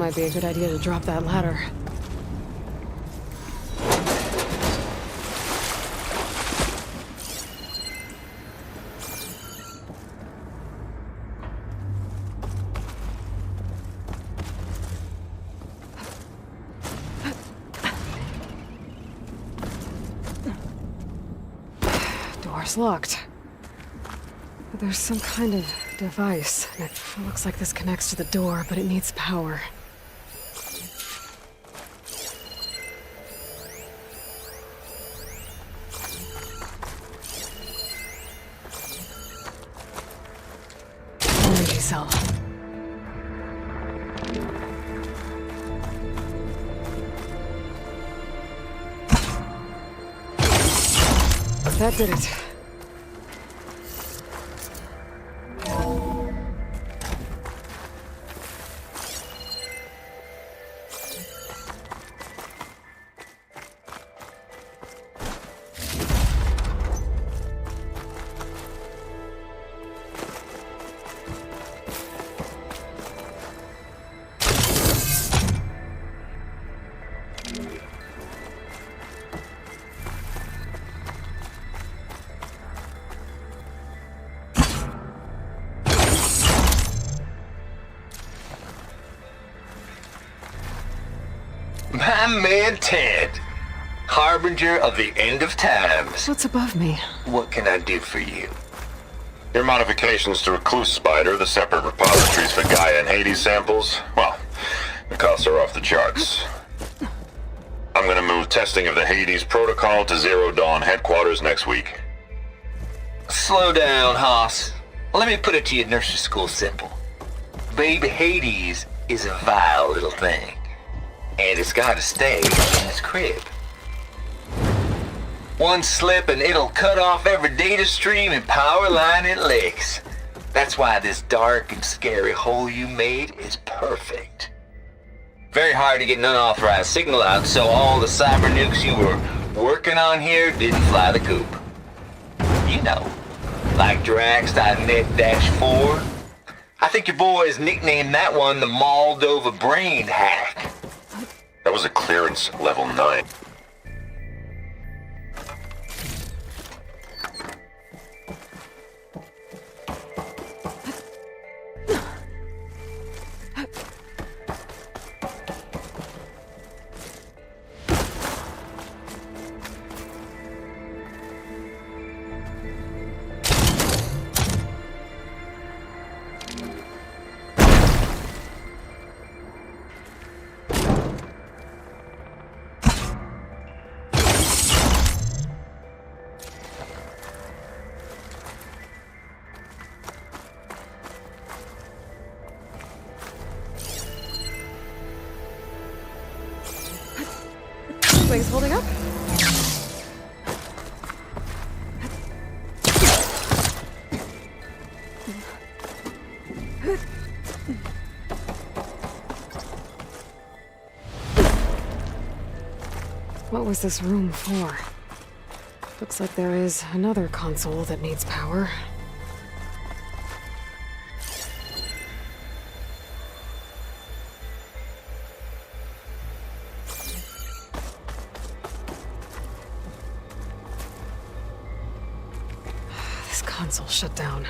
Might be a good idea to drop that ladder. Door's locked. But there's some kind of device. It looks like this connects to the door, but it needs power. Energy cell. That did it. My man Ted, harbinger of the end of times. What's above me? What can I do for you? Your modifications to Recluse Spider, the separate repositories for Gaia and Hades samples, well, the costs are off the charts. I'm gonna move testing of the Hades protocol to Zero Dawn headquarters next week. Slow down, Hoss. Let me put it to you nursery school simple. Baby Hades is a vile little thing. And it's gotta stay in its crib. One slip and it'll cut off every data stream and power line it licks. That's why this dark and scary hole you made is perfect. Very hard to get an unauthorized signal out, so all the cyber nukes you were working on here didn't fly the coop. You know, like Drax.net-4. I think your boys nicknamed that one the Moldova Brain Hack. That was a clearance level 9. Wings holding up? What was this room for? Looks like there is another console that needs power. This console shut down.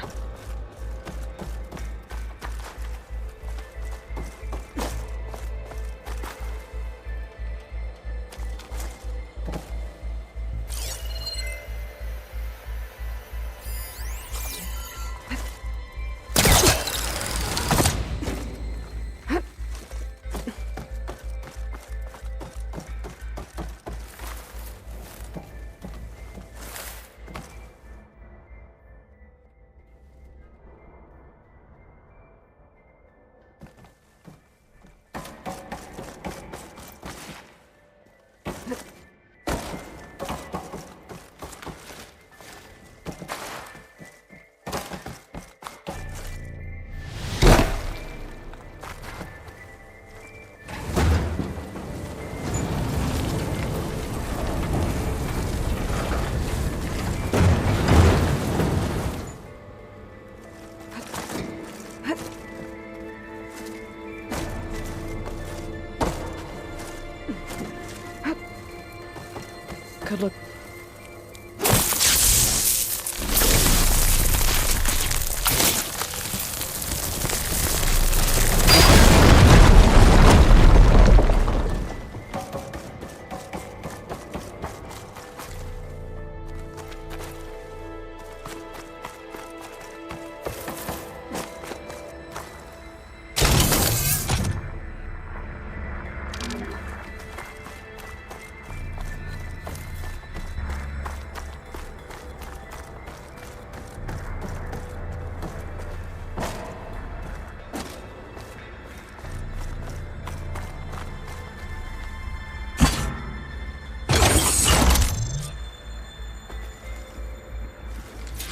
could look...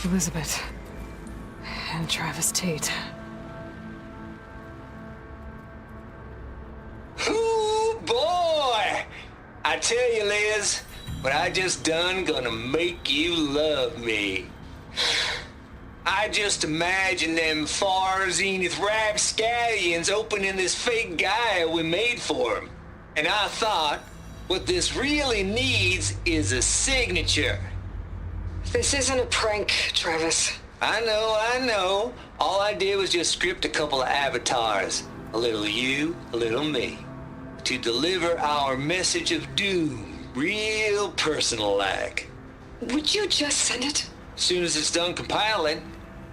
Elizabeth. And Travis Tate. Ooh, boy! I tell you, Liz, what I just done gonna make you love me. I just imagine them far zenith rapscallions opening this fake guy we made for him. And I thought, what this really needs is a signature. This isn't a prank, Travis. I know. All I did was just script a couple of avatars. A little you, a little me. To deliver our message of doom, real personal-like. Would you just send it? As soon as it's done compiling,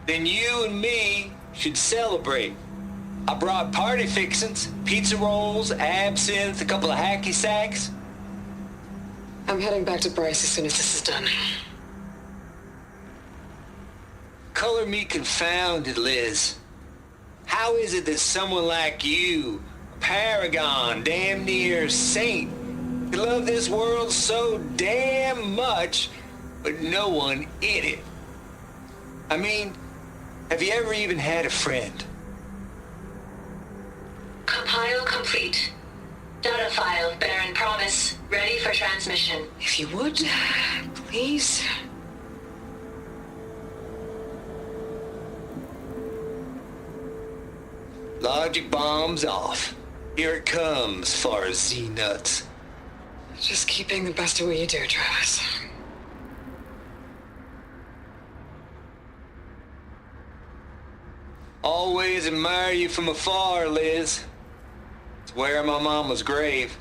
then you and me should celebrate. I brought party fixins, pizza rolls, absinthe, a couple of hacky sacks. I'm heading back to Bryce as soon as this is done. Color me confounded, Liz. How is it that someone like you, a paragon, damn near saint, could love this world so damn much, but no one in it? I mean, have you ever even had a friend? Compile complete. Data file, Baron Promise, ready for transmission. If you would, please. Logic bomb's off. Here it comes, far Z-nuts. Just keep being the best at what you do, Travis. Always admire you from afar, Liz. It's where my mama's grave.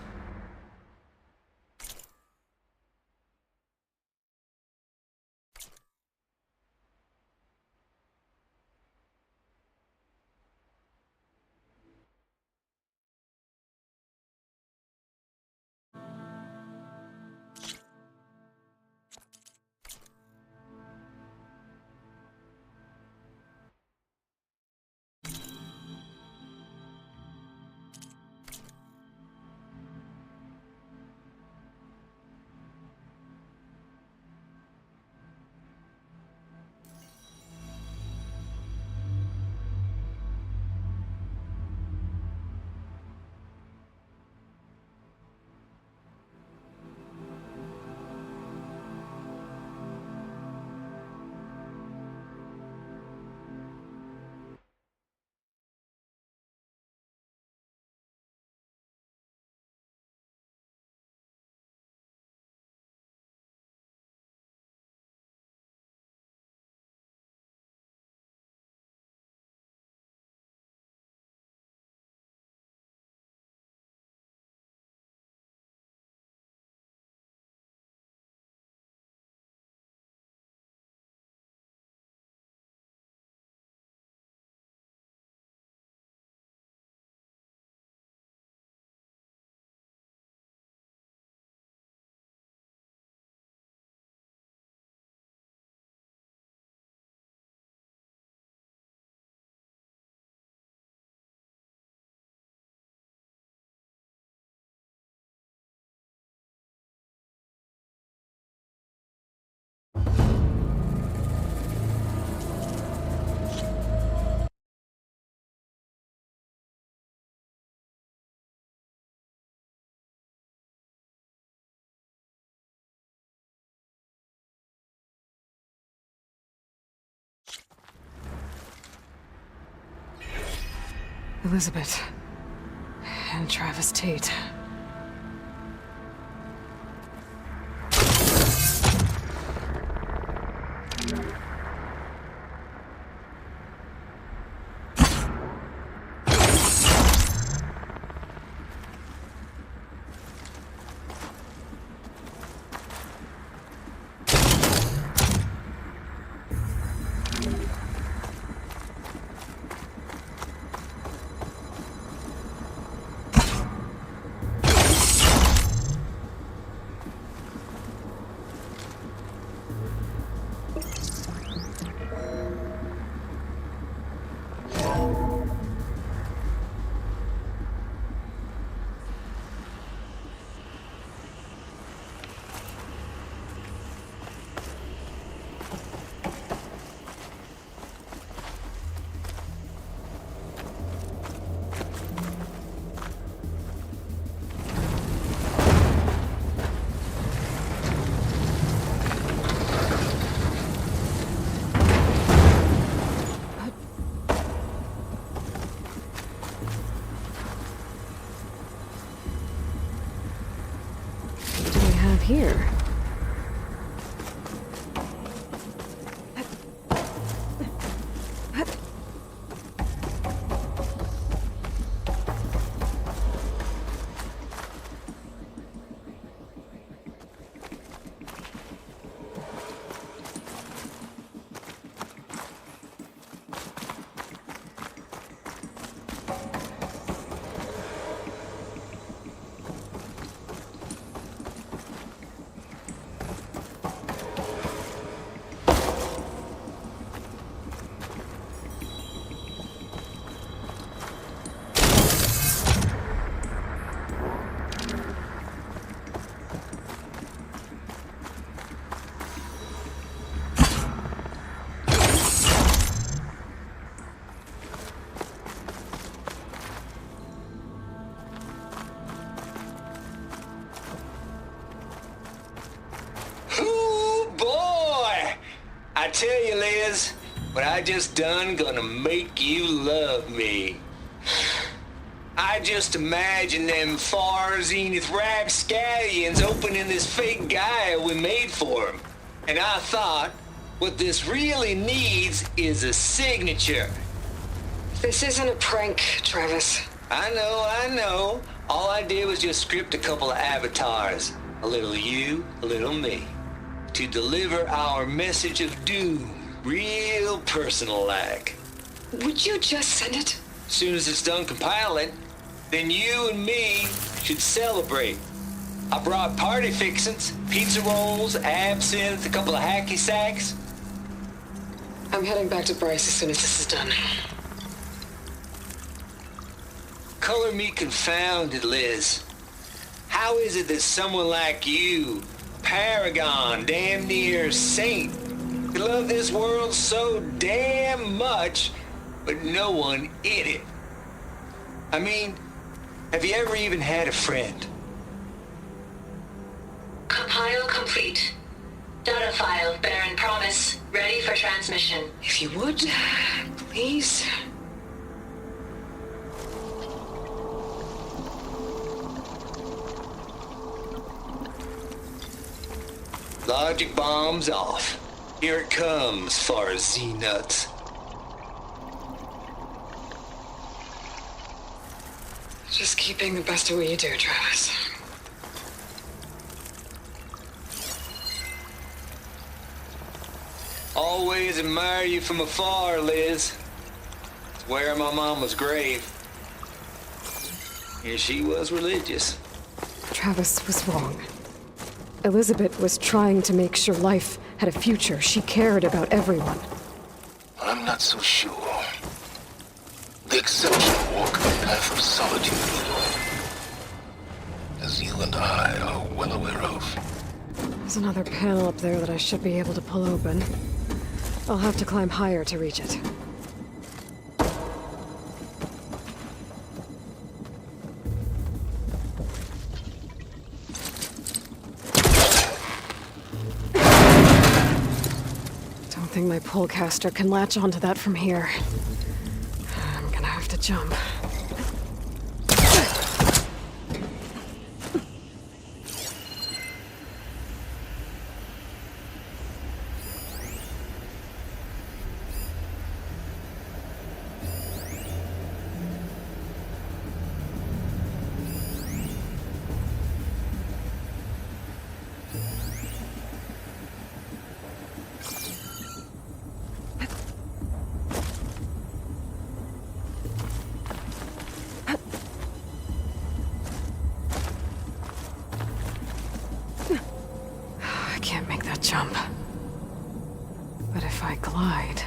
Elizabeth. And Travis Tate. here? I tell you, Liz, what I just done gonna make you love me. I just imagine them far zenith rapscallions opening this fake Gaia we made for them. And I thought, what this really needs is a signature. This isn't a prank, Travis. I know. All I did was just script a couple of avatars. A little you, a little me. To deliver our message of doom, real personal-like. Would you just send it? Soon as it's done compiling, then you and me should celebrate. I brought party fixins, pizza rolls, absinthe, a couple of hacky sacks. I'm heading back to Bryce as soon as this is done. Color me confounded, Liz. How is it that someone like you, paragon, damn near saint, could love this world so damn much, but no one in it? I mean, have you ever even had a friend? Compile complete. Data file, Baron Promise, ready for transmission. If you would, please. Logic bomb's off. Here it comes, far Z-nuts. Just keep being the best at what you do, Travis. Always admire you from afar, Liz. It's where my mama's grave. And she was religious. Travis was wrong. Elizabeth was trying to make sure life had a future. She cared about everyone. I'm not so sure. The exception walk the path of solitude, as you and I are well aware of. There's another panel up there that I should be able to pull open. I'll have to climb higher to reach it. Don't think my pullcaster can latch onto that from here. I'm gonna have to jump. Jump. But if I glide...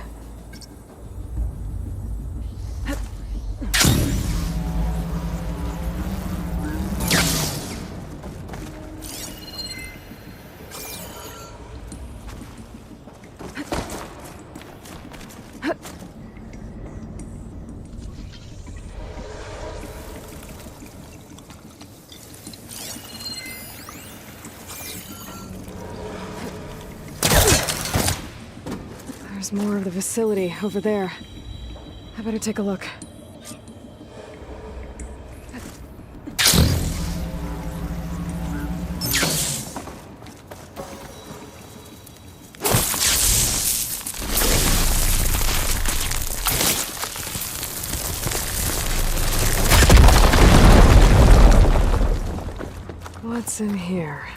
There's more of the facility over there. I better take a look. What's in here?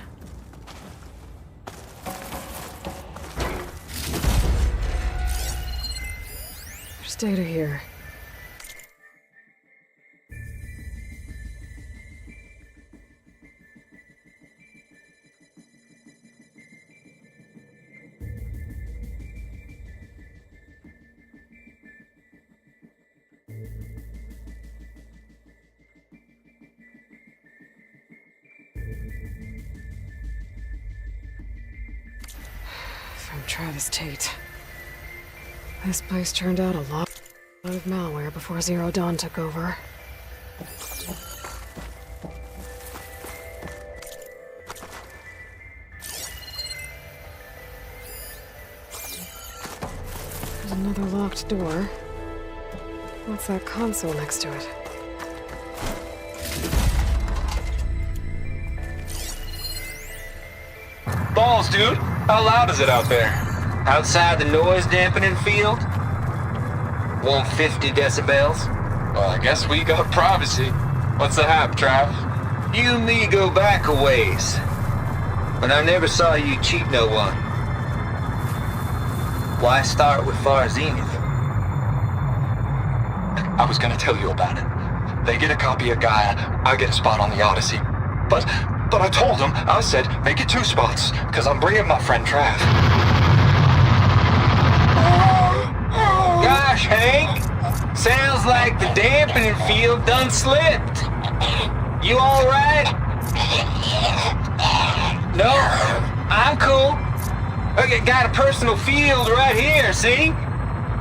There's data here. From Travis Tate. This place turned out a lot of malware before Zero Dawn took over. There's another locked door. What's that console next to it? Balls, dude. How loud is it out there? Outside the noise dampening field? 150 decibels? Well, I guess we got privacy. What's the hap, Trav? You and me go back a ways. But I never saw you cheat no one. Why start with Far Zenith? I was gonna tell you about it. They get a copy of Gaia, I get a spot on the Odyssey. But I told them, I said, make it 2 spots, because I'm bringing my friend Trav. Gosh, Hank! Sounds like the dampening field done slipped. You alright? No, I'm cool. Okay, got a personal field right here, see?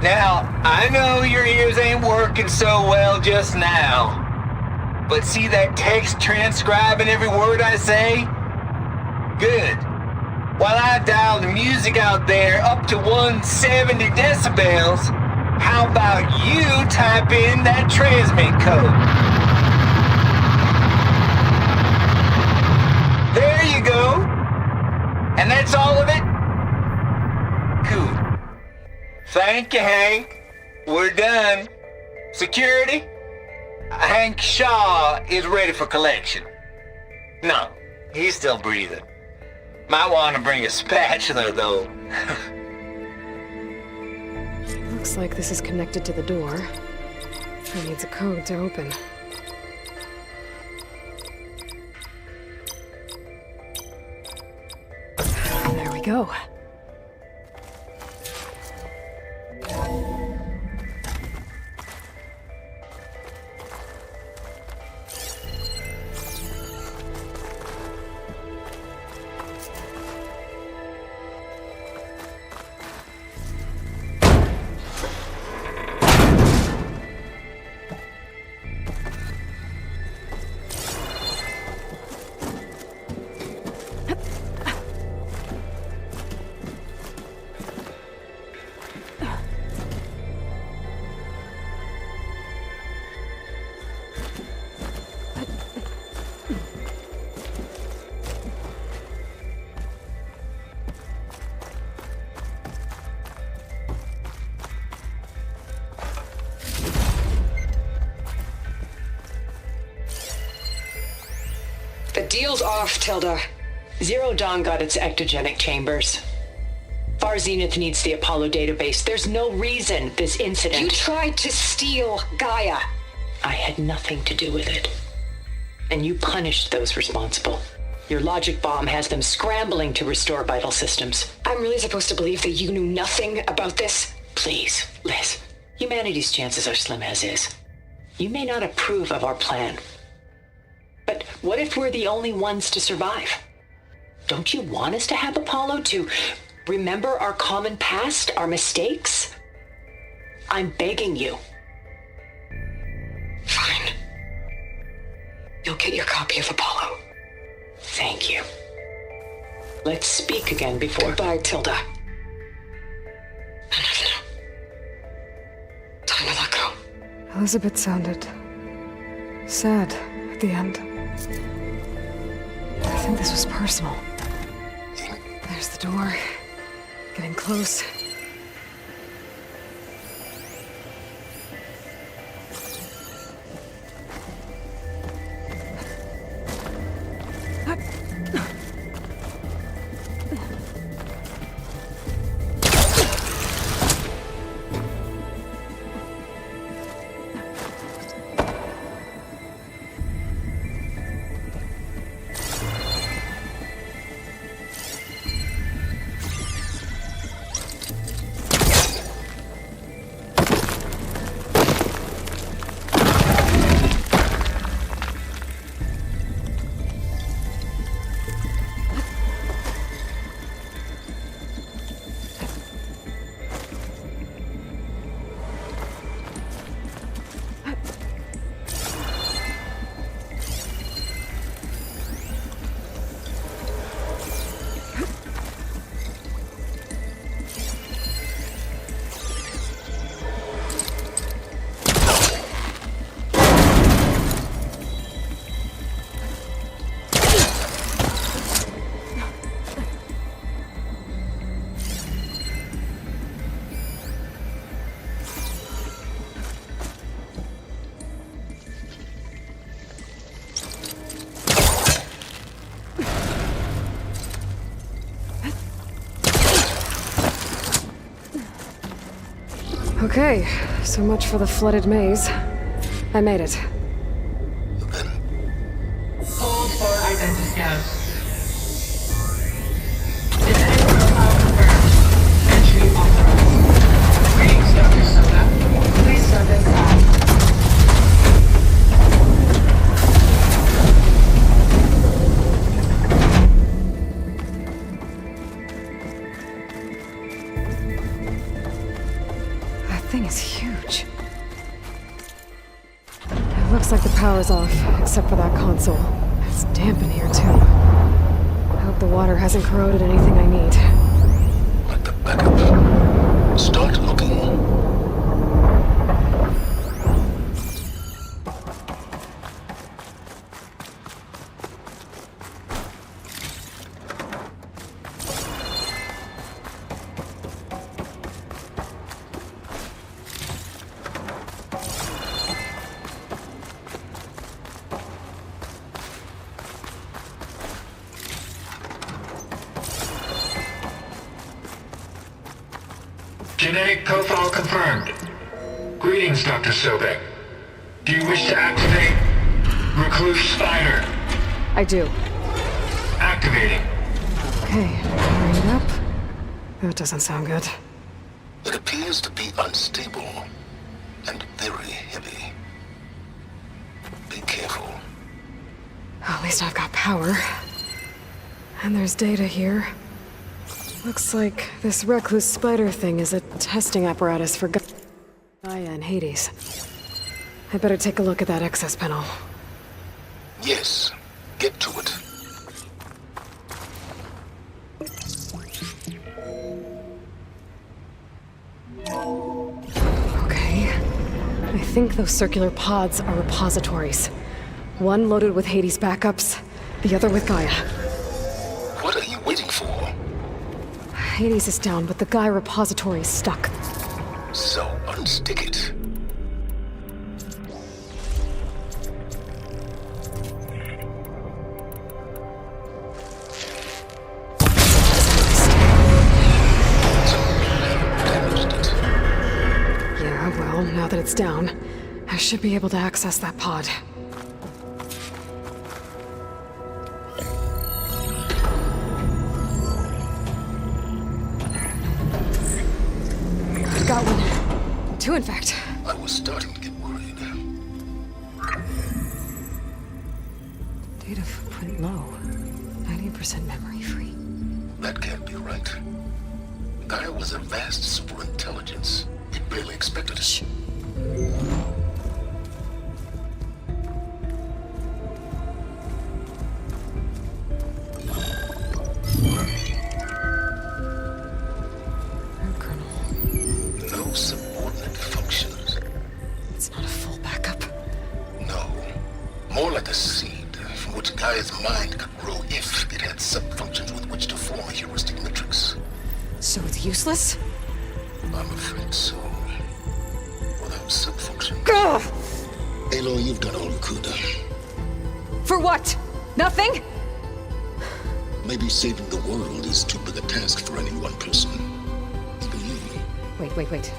Now, I know your ears ain't working so well just now. But see that text transcribing every word I say? Good. While I dial the music out there up to 170 decibels, how about you type in that transmit code? There you go. And that's all of it? Cool. Thank you, Hank. We're done. Security? Hank Shaw is ready for collection. No, he's still breathing. Might want to bring a spatula, though. Looks like this is connected to the door. It needs a code to open. There we go. The deal's off, Tilda. Zero Dawn got its ectogenic chambers. Far Zenith needs the Apollo database. There's no reason this incident... You tried to steal Gaia. I had nothing to do with it. And you punished those responsible. Your logic bomb has them scrambling to restore vital systems. I'm really supposed to believe that you knew nothing about this? Please, Liz. Humanity's chances are slim as is. You may not approve of our plan. But what if we're the only ones to survive? Don't you want us to have Apollo to remember our common past, our mistakes? I'm begging you. Fine. You'll get your copy of Apollo. Thank you. Let's speak again before... Goodbye, Tilda. Time to let go. Elizabeth sounded sad at the end. I think this was personal. There's the door. Getting close. Okay, so much for the flooded maze. I made it. Hold for identiscan. Genetic profile confirmed. Entry authorized. Greetings, Dr. Soda. Please step inside. That thing is huge. It looks like the power's off, except for that console. It's damp in here, too. I hope the water hasn't corroded anything I need. Like the backup. Start looking. Genetic profile confirmed. Greetings, Dr. Sobek. Do you wish to activate Recluse Spider? I do. Activating. Okay, bring it up. That doesn't sound good. It appears to be unstable and very heavy. Be careful. At least I've got power. And there's data here. Looks like this recluse spider thing is a testing apparatus for Gaia and Hades. I better take a look at that access panel. Yes, get to it. Okay. I think those circular pods are repositories. One loaded with Hades backups, the other with Gaia. What are you waiting for? Hades is down, but the Gaia repository is stuck. So unstick it. Yeah, well, now that it's down, I should be able to access that pod. Got one. Two, in fact. I was starting to get worried. Data footprint low. 90% memory free. That can't be right. Gaia was a vast superintelligence. We barely expected it. Shh. No subordinate functions. It's not a full backup. No. More like a seed from which Gaia's mind could grow if it had subfunctions with which to form a heuristic matrix. So it's useless? I'm afraid so. Without subfunctions. Ugh! Aloy, you've done all you could. For what? Nothing? Maybe saving the world is too big a task for any one person. Even you. Wait.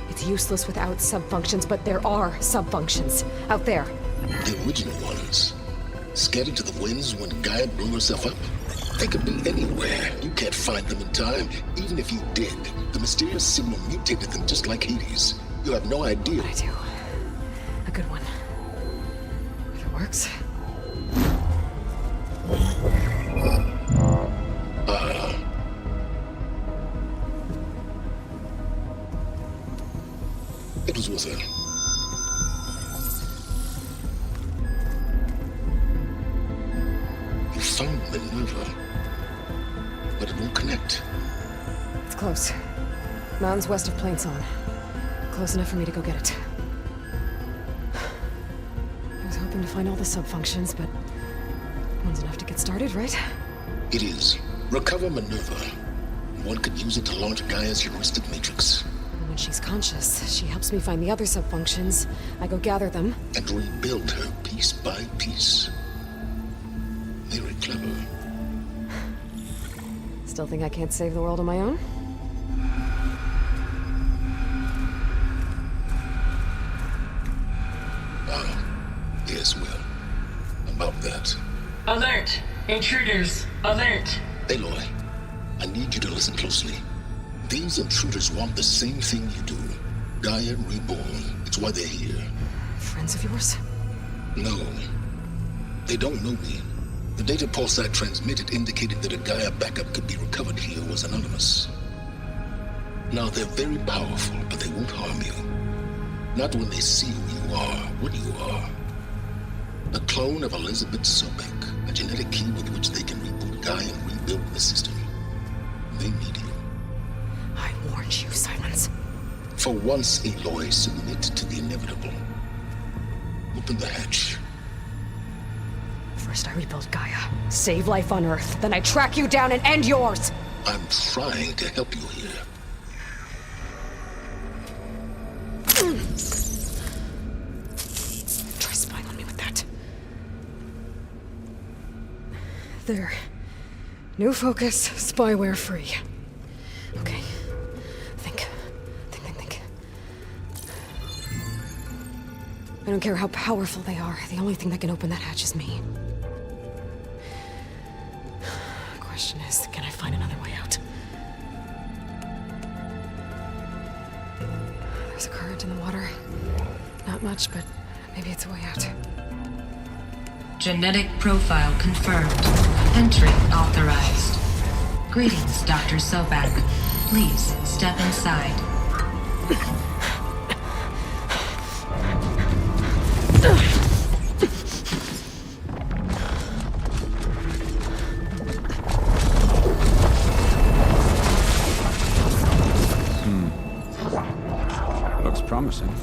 It's useless without subfunctions, but there are subfunctions out there. The original ones. Scattered to the winds when Gaia blew herself up. They could be anywhere. You can't find them in time. Even if you did, the mysterious signal mutated them just like Hades. You have no idea. I do. A good one. If it works. It was worth it. You found Minerva, but it won't connect. It's close. Mountains west of Plainson. Close enough for me to go get it. I was hoping to find all the subfunctions, but one's enough to get started, right? It is. Recover Minerva. One could use it to launch Gaia's heuristic matrix. When she's conscious, she helps me find the other subfunctions. I go gather them. And rebuild her piece by piece. Very clever. Still think I can't save the world on my own? Alert! Intruders, alert! Aloy, I need you to listen closely. These intruders want the same thing you do. Gaia reborn. It's why they're here. Friends of yours? No. They don't know me. The data pulse I transmitted indicated that a Gaia backup could be recovered here was anonymous. Now, they're very powerful, but they won't harm you. Not when they see who you are, what you are. A clone of Elizabeth Sobek, a genetic key with which they can reboot Gaia and rebuild the system. They need you. I warned you, Silence. For once, Aloy, submit to the inevitable. Open the hatch. First I rebuild Gaia, save life on Earth, then I track you down and end yours! I'm trying to help you here. Try spying on me with that. There. New focus, spyware free. Okay. Think. I don't care how powerful they are. The only thing that can open that hatch is me. Question is, can I find another way out? There's a current in the water. Not much, but maybe it's a way out. Genetic profile confirmed. Entry authorized. Greetings, Dr. Sobek. Please step inside. Looks promising.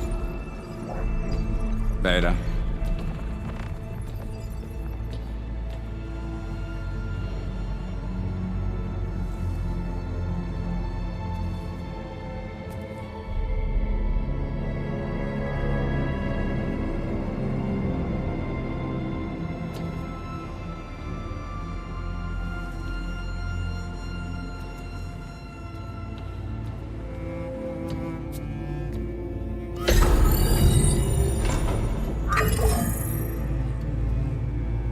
Beta.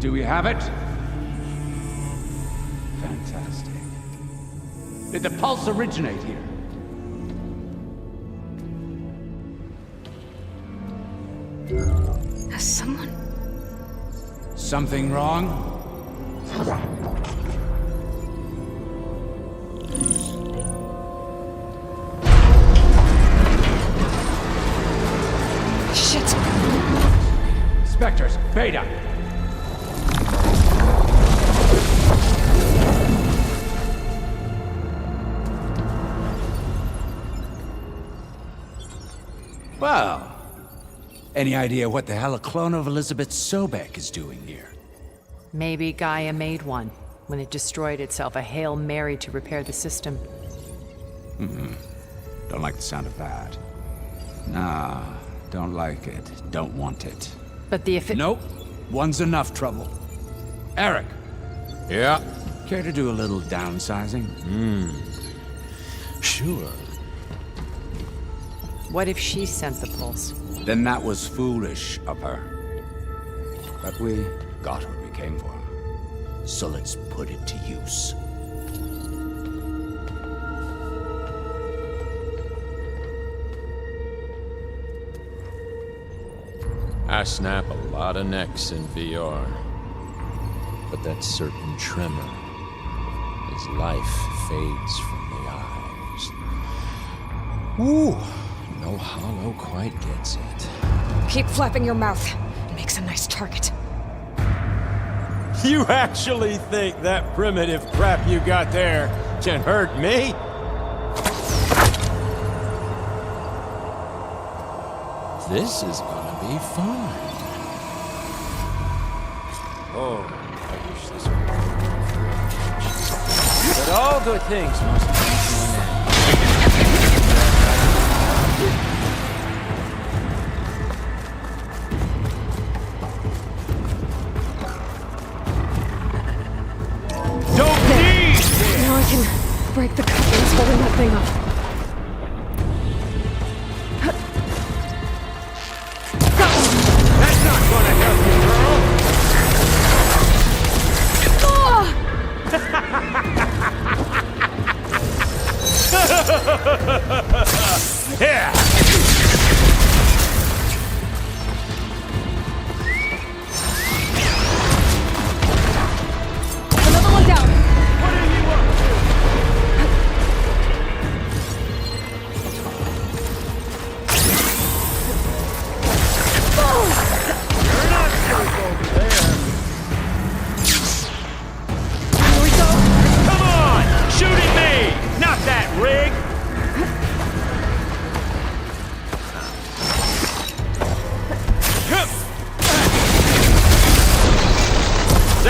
Do we have it? Fantastic. Did the pulse originate here? Has someone... Something wrong? Shit! Spectres, Beta! Well, any idea what the hell a clone of Elizabeth Sobek is doing here? Maybe Gaia made one when it destroyed itself, a Hail Mary to repair the system. Don't like the sound of that. Nah, don't like it. Don't want it. But the Nope. One's enough trouble. Eric. Yeah? Care to do a little downsizing? Sure. What if she sent the pulse? Then that was foolish of her. But we got what we came for. So let's put it to use. I snap a lot of necks in VR. But that certain tremor as life fades from the eyes. Ooh, no hollow quite gets it. Keep flapping your mouth. It makes a nice target. You actually think that primitive crap you got there can hurt me? This is gonna be fun. Oh, I wish this were. But all good things must come to an end. Don't need! Now I can break the couplings holding that thing up. That's not gonna help you, girl!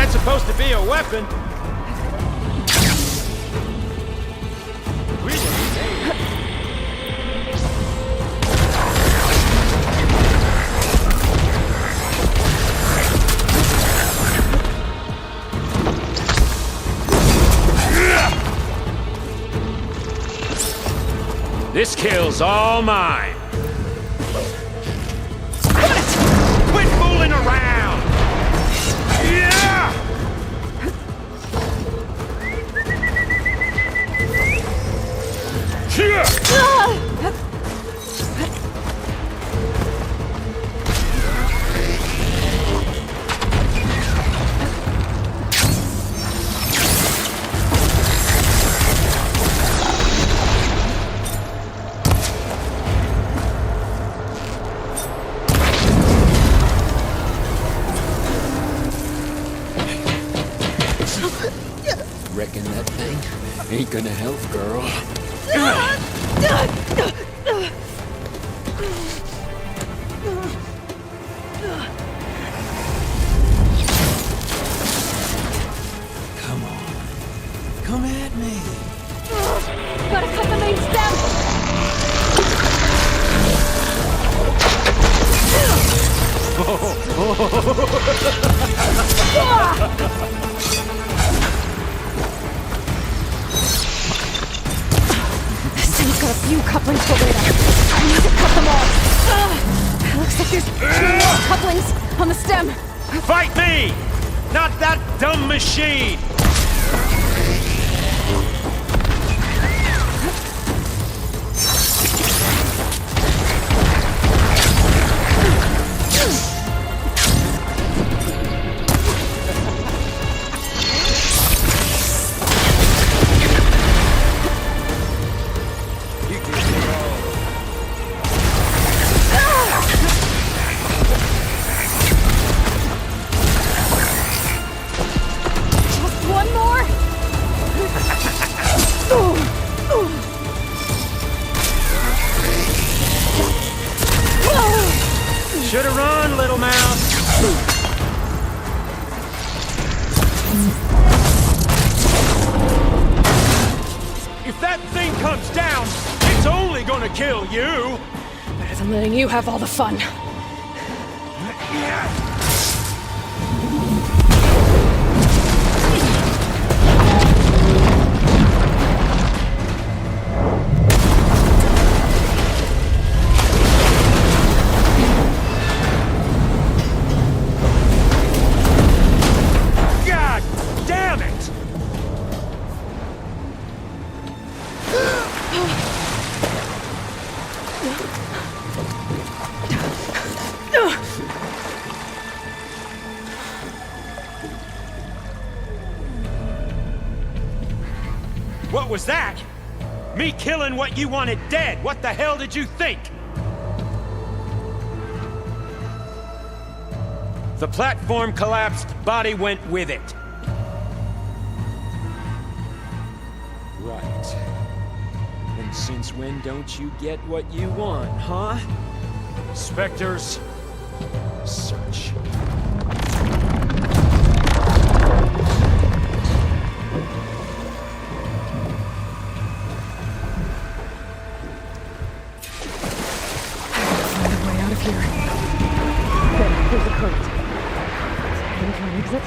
That's supposed to be a weapon. This kill's all mine. Quit fooling around! Yeah! Reckon that thing ain't gonna help, girl. Come on. Come at me. Gotta cut the main stem! This thing's got a few couplings for later. I need to cut them all. Looks like there's 2 more couplings on the stem. Fight me! Not that dumb machine! Should've run, little mouse. If that thing comes down, it's only gonna kill you. Better than letting you have all the fun. What was that? Me killing what you wanted dead. What the hell did you think? The platform collapsed, body went with it. Right. And since when don't you get what you want, huh? Spectres, search. Here's the current. Looking for an exit?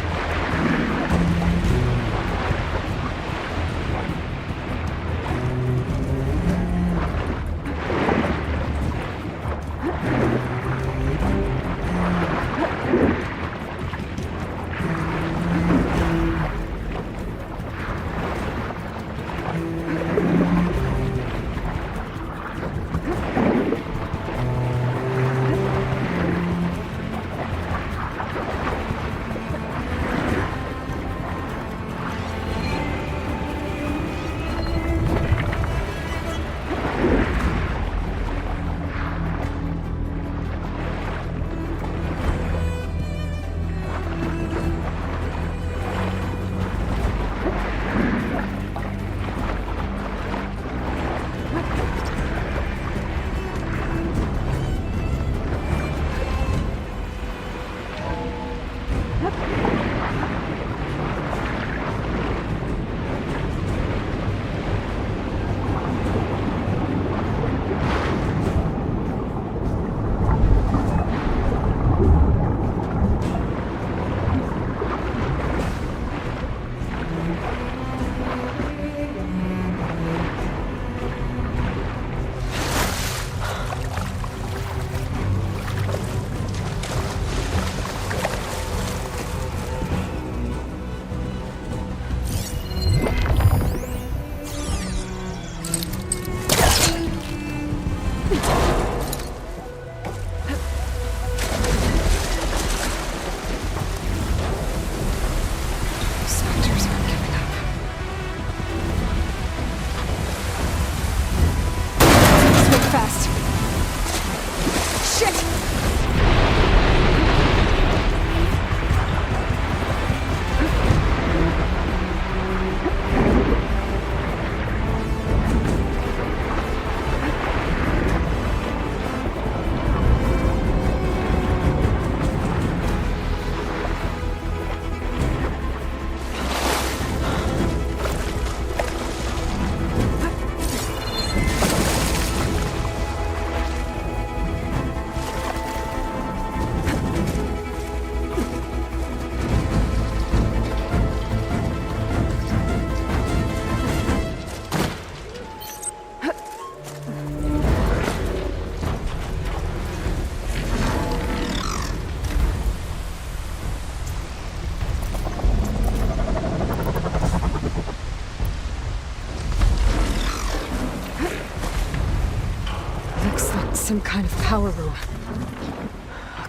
Some kind of power room.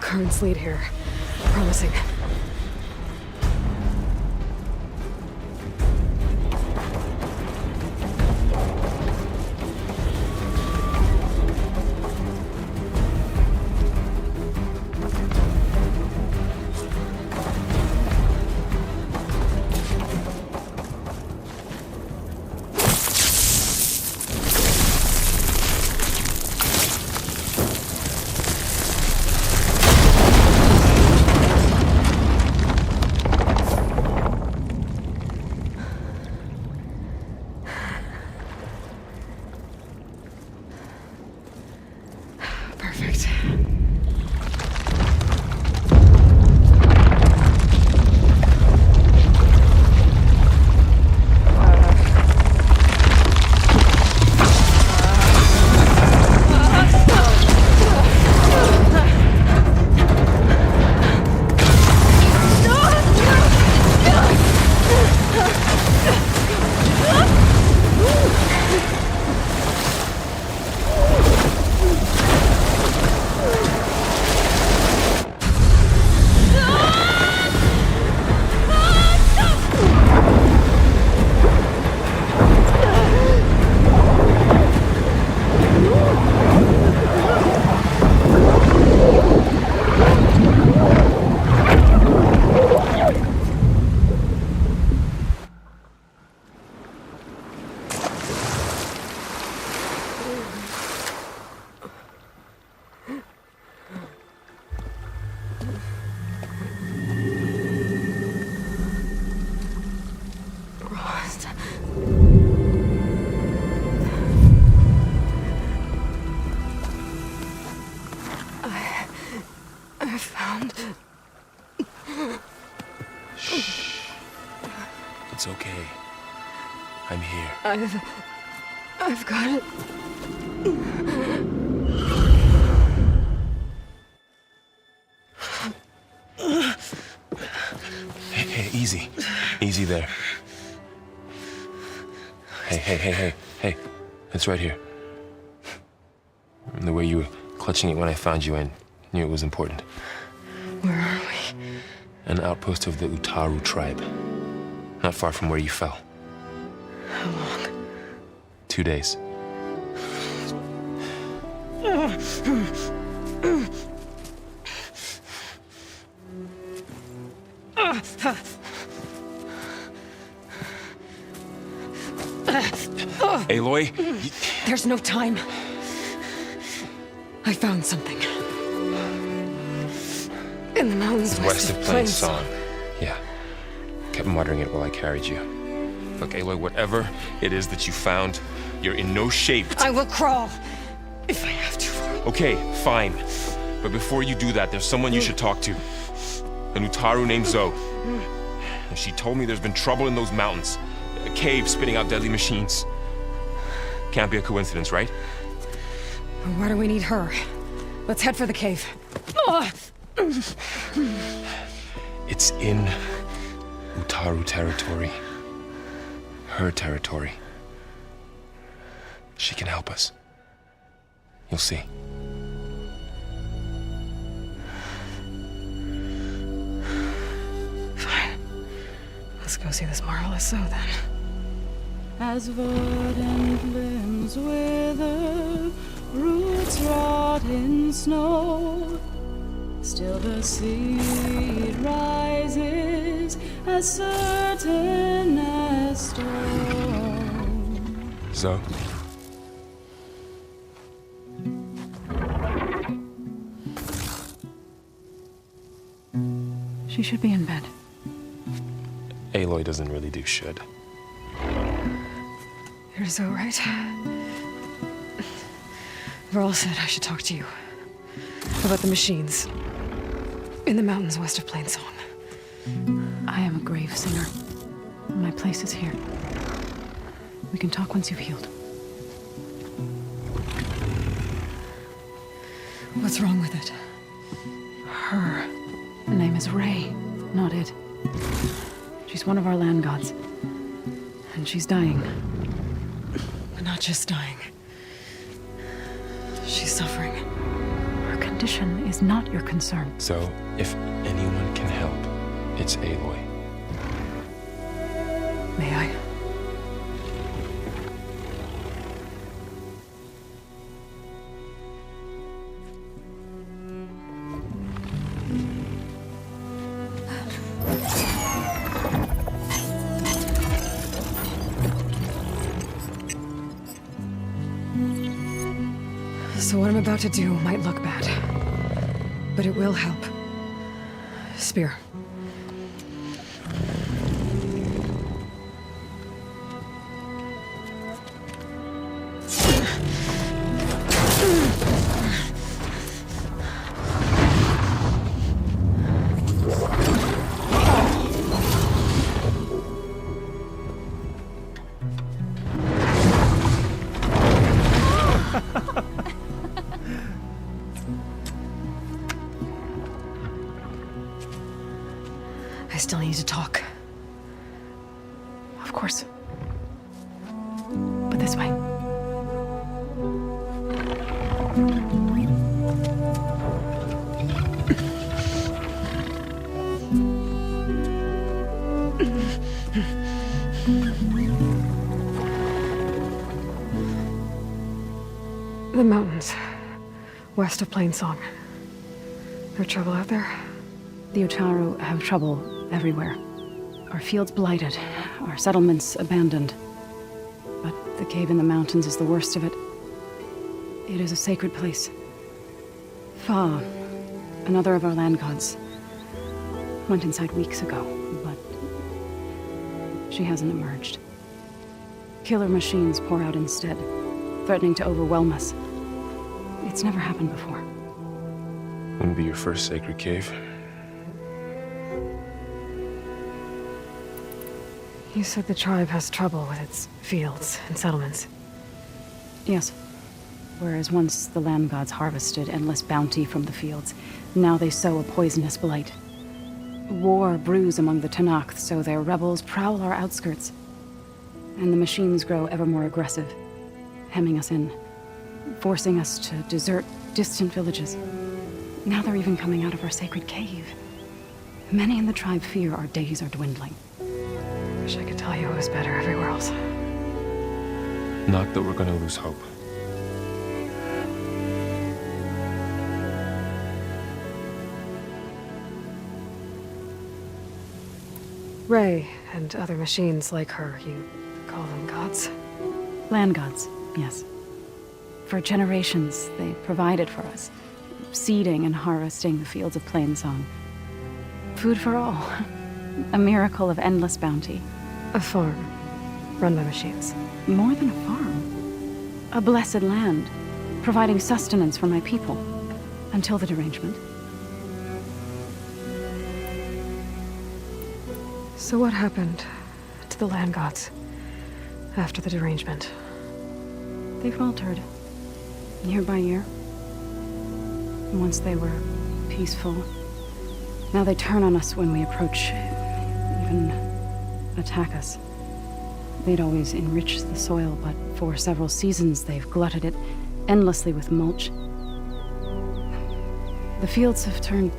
Currents lead here. Promising. Perfect. I found... Shh. It's okay. I'm here. I've got it. Hey, easy. Easy there. Hey. It's right here. And the way you were clutching it when I found you, I knew it was important. Where are we? An outpost of the Utaru tribe. Not far from where you fell. How long? 2 days. Aloy? There's no time. I found something. In the mountains west of Plain Song. Yeah. Kept muttering it while I carried you. Look, Aloy, whatever it is that you found, you're in no shape. I will crawl, if I have to. Okay, fine. But before you do that, there's someone you should talk to. An Utaru named Zoe. And she told me there's been trouble in those mountains. A cave spitting out deadly machines. Can't be a coincidence, right? Why do we need her? Let's head for the cave. It's in Utaru territory. Her territory. She can help us. You'll see. Fine. Let's go see this marvelous Zoe then. As verdant limbs wither, roots rot in snow, still the seed rises as certain as stone. Zoe? She should be in bed. Aloy doesn't really do should. You're Zoe, right? Varl said I should talk to you about the machines in the mountains west of Plain Song. I am a grave singer. My place is here. We can talk once you've healed. What's wrong with it? Her. The name is Ray, not it. She's one of our land gods. And she's dying. But not just dying. She's suffering. position is not your concern. So, if anyone can help, it's Aloy. May I? So what I'm about to do might look bad, but it will help. Spear. I still need to talk. Of course. But this way. The mountains, west of Plainsong. There trouble out there? The Utaru have trouble everywhere. Our fields blighted, our settlements abandoned. But the cave in the mountains is the worst of it. It is a sacred place. Fa, another of our land gods, went inside weeks ago, but she hasn't emerged. Killer machines pour out instead, threatening to overwhelm us. It's never happened before. Wouldn't be your first sacred cave. You said the tribe has trouble with its fields and settlements. Yes. Whereas once the land gods harvested endless bounty from the fields, now they sow a poisonous blight. War brews among the Tenakth, so their rebels prowl our outskirts. And the machines grow ever more aggressive, hemming us in, forcing us to desert distant villages. Now they're even coming out of our sacred cave. Many in the tribe fear our days are dwindling. Wish I could tell you it was better everywhere else. Not that we're gonna lose hope. Ray and other machines like her, you call them gods? Land gods, yes. For generations, they provided for us, seeding and harvesting the fields of Plainsong. Food for all. A miracle of endless bounty. A farm, run by machines. More than a farm. A blessed land, providing sustenance for my people. Until the derangement. So what happened to the land gods after the derangement? They faltered, year by year. Once they were peaceful. Now they turn on us when we approach, even attack us. They'd always enriched the soil, but for several seasons they've glutted it endlessly with mulch. The fields have turned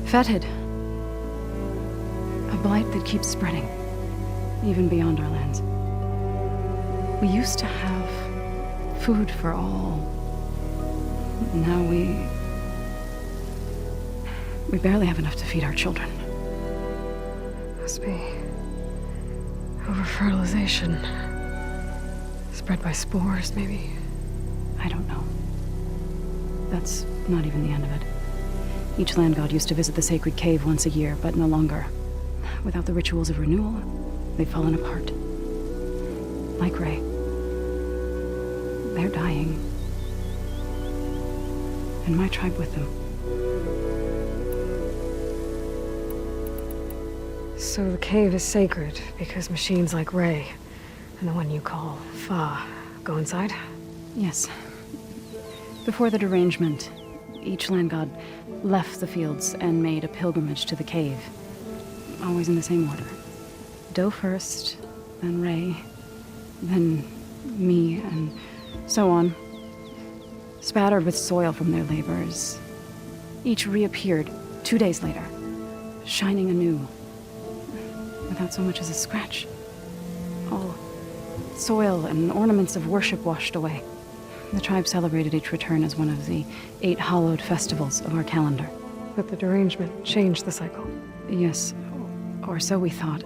fetid. A blight that keeps spreading, even beyond our lands. We used to have food for all. Now we barely have enough to feed our children. Must be over-fertilization. Spread by spores, maybe? I don't know. That's not even the end of it. Each land god used to visit the sacred cave once a year, but no longer. Without the rituals of renewal, they've fallen apart. Like Ray. They're dying. And my tribe with them. So the cave is sacred because machines like Ray, and the one you call Fa, go inside? Yes. Before the derangement, each land god left the fields and made a pilgrimage to the cave. Always in the same order. Do first, then Ray, then me, and so on. Spattered with soil from their labors, Each reappeared 2 days later, shining anew, without so much as a scratch. All soil and ornaments of worship washed away. The tribe celebrated each return as one of the 8 hallowed festivals of our calendar. But the derangement changed the cycle. Yes, or so we thought.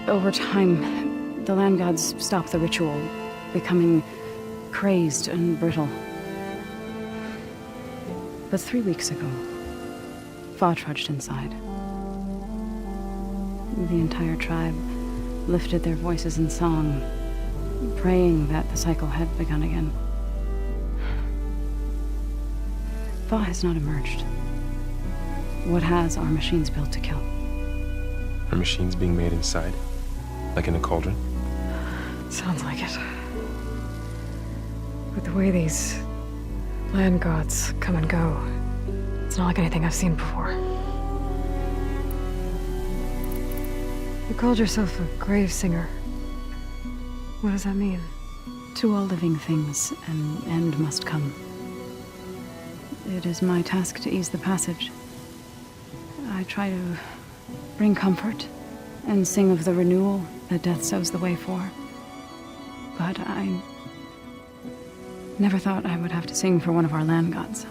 Over time, the land gods stopped the ritual, becoming crazed and brittle. But 3 weeks ago, Fa trudged inside. The entire tribe lifted their voices in song, praying that the cycle had begun again. Fa has not emerged. What has are machines built to kill. Are machines being made inside? Like in a cauldron? Sounds like it. With the way these land gods come and go, it's not like anything I've seen before. You called yourself a grave singer. What does that mean? To all living things, an end must come. It is my task to ease the passage. I try to bring comfort and sing of the renewal that death sows the way for. But I never thought I would have to sing for one of our land gods.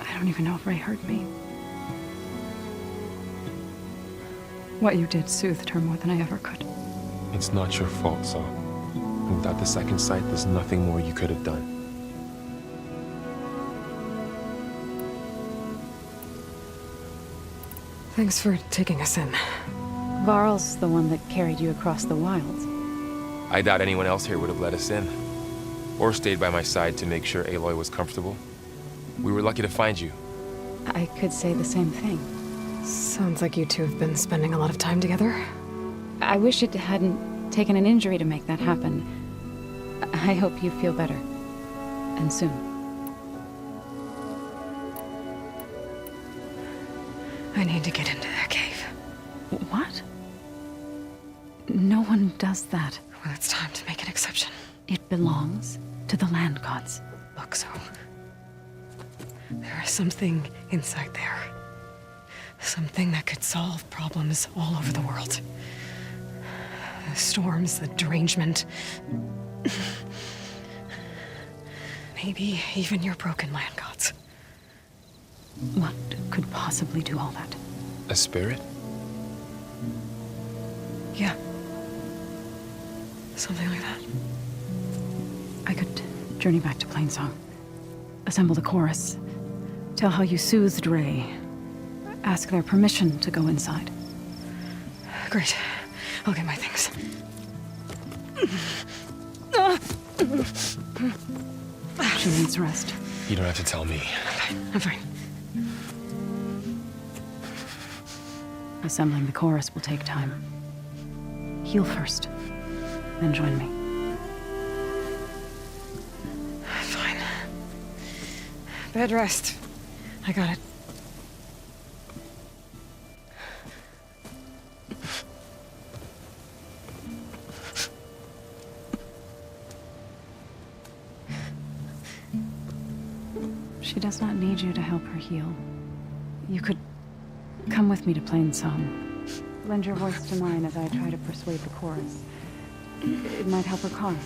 I don't even know if Ray heard me. What you did soothed her more than I ever could. It's not your fault, Saul. Without the second sight, there's nothing more you could have done. Thanks for taking us in. Varl's the one that carried you across the wilds. I doubt anyone else here would have let us in. Or stayed by my side to make sure Aloy was comfortable. We were lucky to find you. I could say the same thing. Sounds like you two have been spending a lot of time together. I wish it hadn't taken an injury to make that happen. I hope you feel better. And soon. I need to get into that cave. What? No one does that. Well, it's time to make an exception. It belongs to the land gods. Look, so there is something inside there. Something that could solve problems all over the world. The storms, the derangement. Maybe even your broken land gods. What could possibly do all that? A spirit? Yeah. Something like that. I could journey back to Plainsong. Assemble the chorus. Tell how you soothed Ray. Ask their permission to go inside. Great. I'll get my things. She needs rest. You don't have to tell me. I'm fine. Assembling the chorus will take time. Heal first, then join me. Fine. Bed rest. I got it. She does not need you to help her heal. You could come with me to Plainsong. Lend your voice to mine as I try to persuade the chorus. It might help her cause.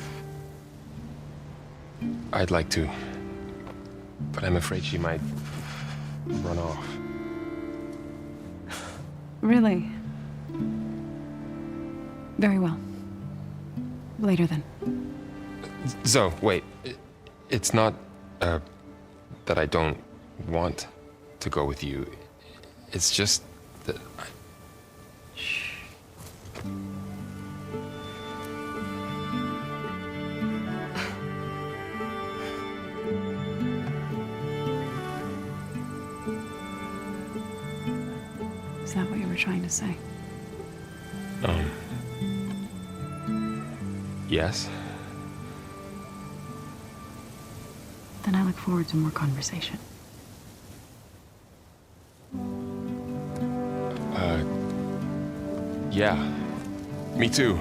I'd like to. But I'm afraid she might run off. Really? Very well. Later then. Zoe, wait. It's not, that I don't want to go with you. It's just that Shh. Is that what you were trying to say? Yes? Then I look forward to more conversation. Yeah. Me too.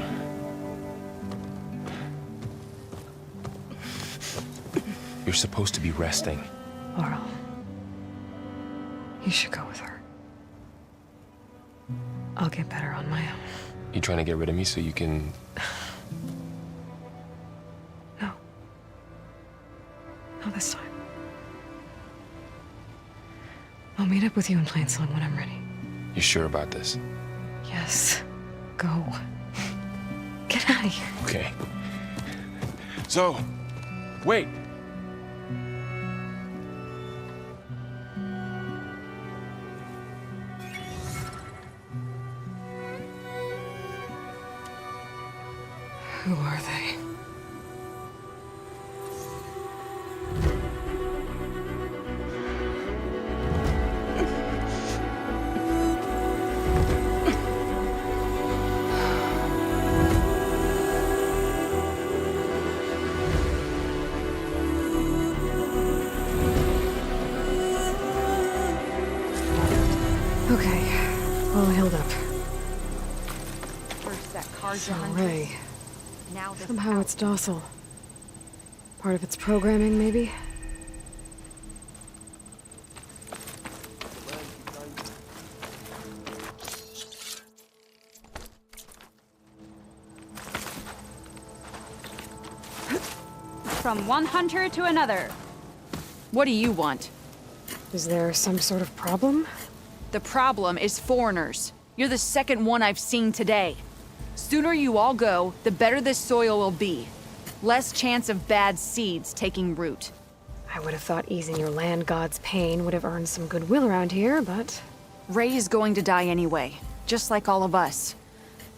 You're supposed to be resting. Laurel, you should go with her. I'll get better on my own. You trying to get rid of me so you can... No. Not this time. I'll meet up with you in Plainsong when I'm ready. You sure about this? Yes. Go. Get out of here. Okay. So, wait. Who are they? Okay, all healed up. First that Karja So hunter. Ray. Now this Somehow it's docile. Part of its programming, maybe? From one hunter to another. What do you want? Is there some sort of problem? The problem is foreigners. You're the second one I've seen today. Sooner you all go, the better this soil will be. Less chance of bad seeds taking root. I would have thought easing your land god's pain would have earned some goodwill around here, but... Ray is going to die anyway, just like all of us.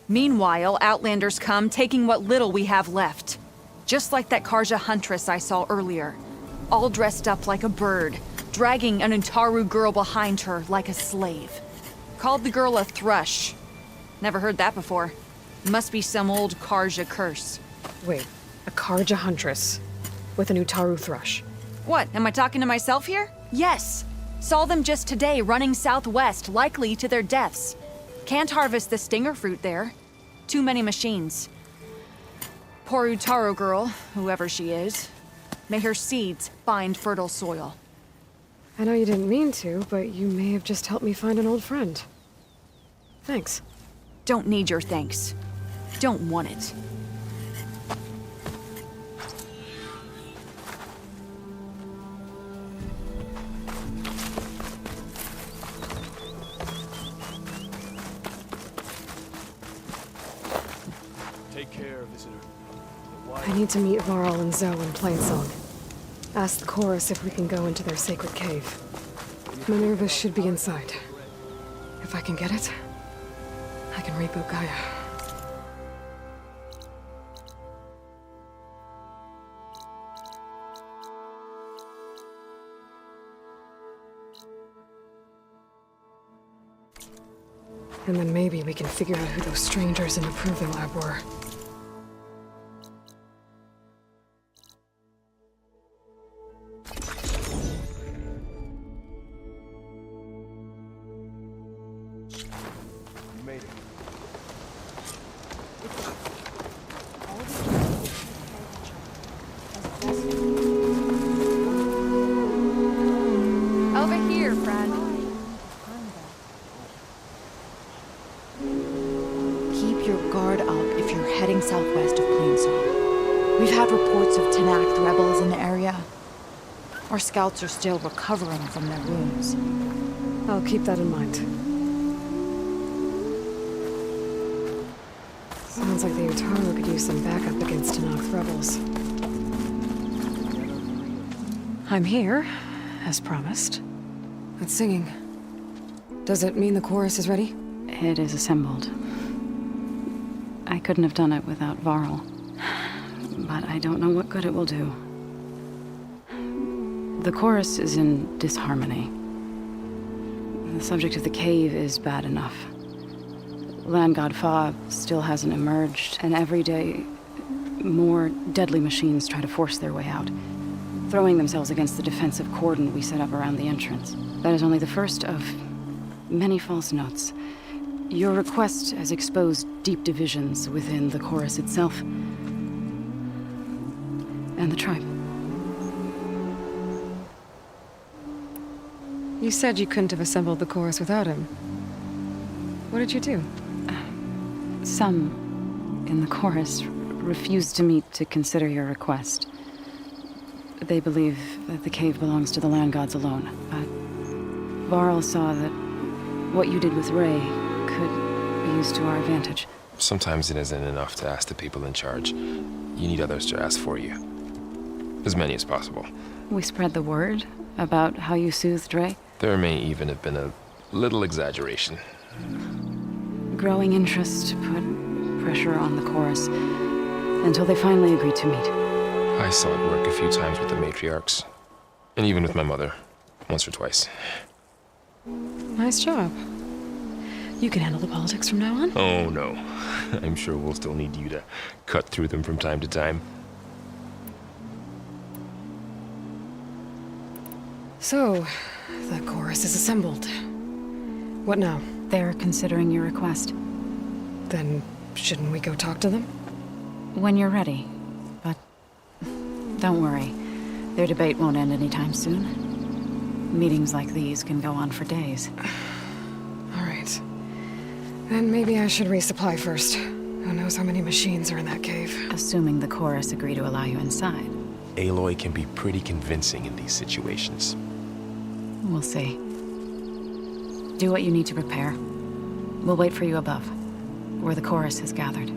Meanwhile, Outlanders come, taking what little we have left. Just like that Karja huntress I saw earlier. All dressed up like a bird, dragging an Utaru girl behind her like a slave. Called the girl a thrush. Never heard that before. Must be some old Karja curse. Wait, a Karja huntress with an Utaru thrush. What, am I talking to myself here? Yes. Saw them just today running southwest, likely to their deaths. Can't harvest the stinger fruit there. Too many machines. Poor Utaru girl, whoever she is. May her seeds find fertile soil. I know you didn't mean to, but you may have just helped me find an old friend. Thanks. Don't need your thanks. Don't want it. Take care, visitor. I need to meet Varl and Zoe in Plainsong. Ask the chorus if we can go into their sacred cave. Minerva should be inside. If I can get it, I can reboot Gaia. And then maybe we can figure out who those strangers in the Proving Lab were. You made it. Over here, friend. Keep your guard up if you're heading southwest of Plainsong. We've had reports of Tenakth rebels in the area. Our scouts are still recovering from their wounds. I'll keep that in mind. Sounds like the Utaru could use some backup against Tenakth rebels. I'm here, as promised. That's singing. Does it mean the chorus is ready? It is assembled. I couldn't have done it without Varl. But I don't know what good it will do. The chorus is in disharmony. The subject of the cave is bad enough. Land God Fa still hasn't emerged, and every day, more deadly machines try to force their way out, throwing themselves against the defensive cordon we set up around the entrance. That is only the first of many false notes. Your request has exposed deep divisions within the chorus itself and the tribe. You said you couldn't have assembled the chorus without him. What did you do? Some in the chorus refused to meet to consider your request. They believe that the cave belongs to the land gods alone, but Varl saw that what you did with Ray could be used to our advantage. Sometimes it isn't enough to ask the people in charge. You need others to ask for you. As many as possible. We spread the word about how you soothed Ray. There may even have been a little exaggeration. Growing interest put pressure on the chorus until they finally agreed to meet. I saw it work a few times with the matriarchs. And even with my mother. Once or twice. Nice job. You can handle the politics from now on? Oh, no. I'm sure we'll still need you to cut through them from time to time. So, the chorus is assembled. What now? They're considering your request. Then, shouldn't we go talk to them? When you're ready. But don't worry. Their debate won't end anytime soon. Meetings like these can go on for days. All right. Then maybe I should resupply first. Who knows how many machines are in that cave? Assuming the chorus agree to allow you inside. Aloy can be pretty convincing in these situations. We'll see. Do what you need to prepare. We'll wait for you above, where the chorus has gathered.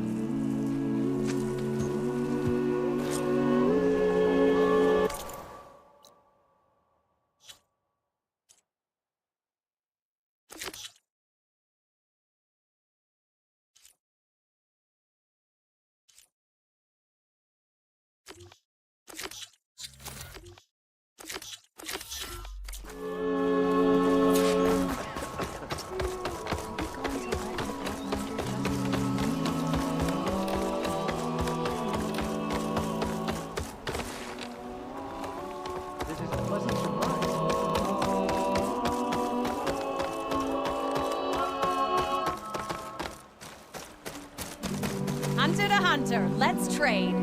Hunter to hunter, let's trade.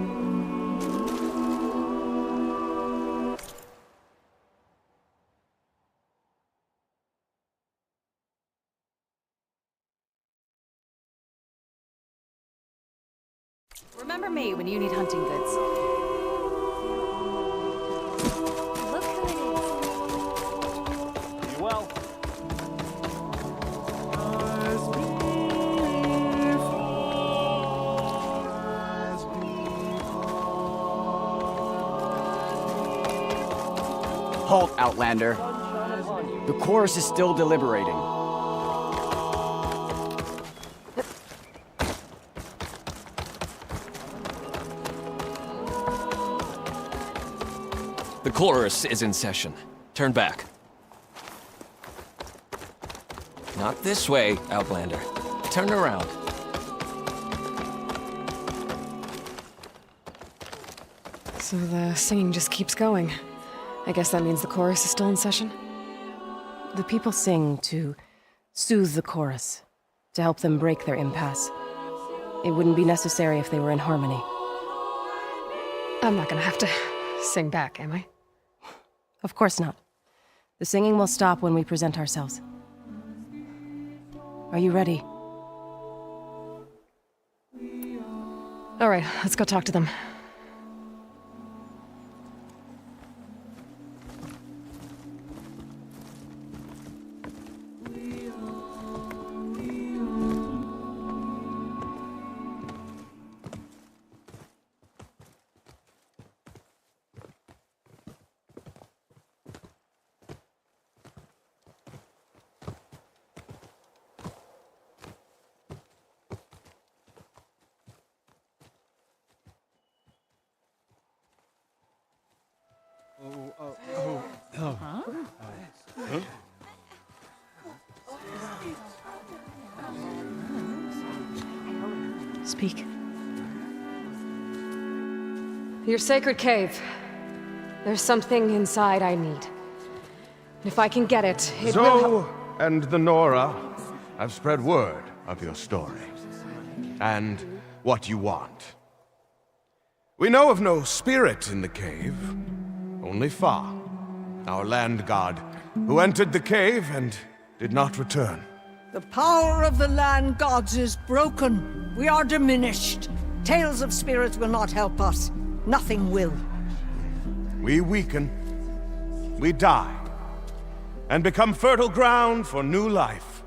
Remember me when you need hunting goods. Look who it is. Be well. Halt, Outlander. The chorus is still deliberating. The chorus is in session. Turn back. Not this way, Outlander. Turn around. So the singing just keeps going. I guess that means the chorus is still in session? The people sing to soothe the chorus, to help them break their impasse. It wouldn't be necessary if they were in harmony. I'm not gonna have to sing back, am I? Of course not. The singing will stop when we present ourselves. Are you ready? All right, let's go talk to them. Speak. Your sacred cave. There's something inside I need. If I can get it, it will Zoe and the Nora have spread word of your story. And what you want. We know of no spirit in the cave. Only Fa, our land god, who entered the cave and did not return. The power of the land gods is broken. We are diminished. Tales of spirits will not help us. Nothing will. We weaken, we die, and become fertile ground for new life.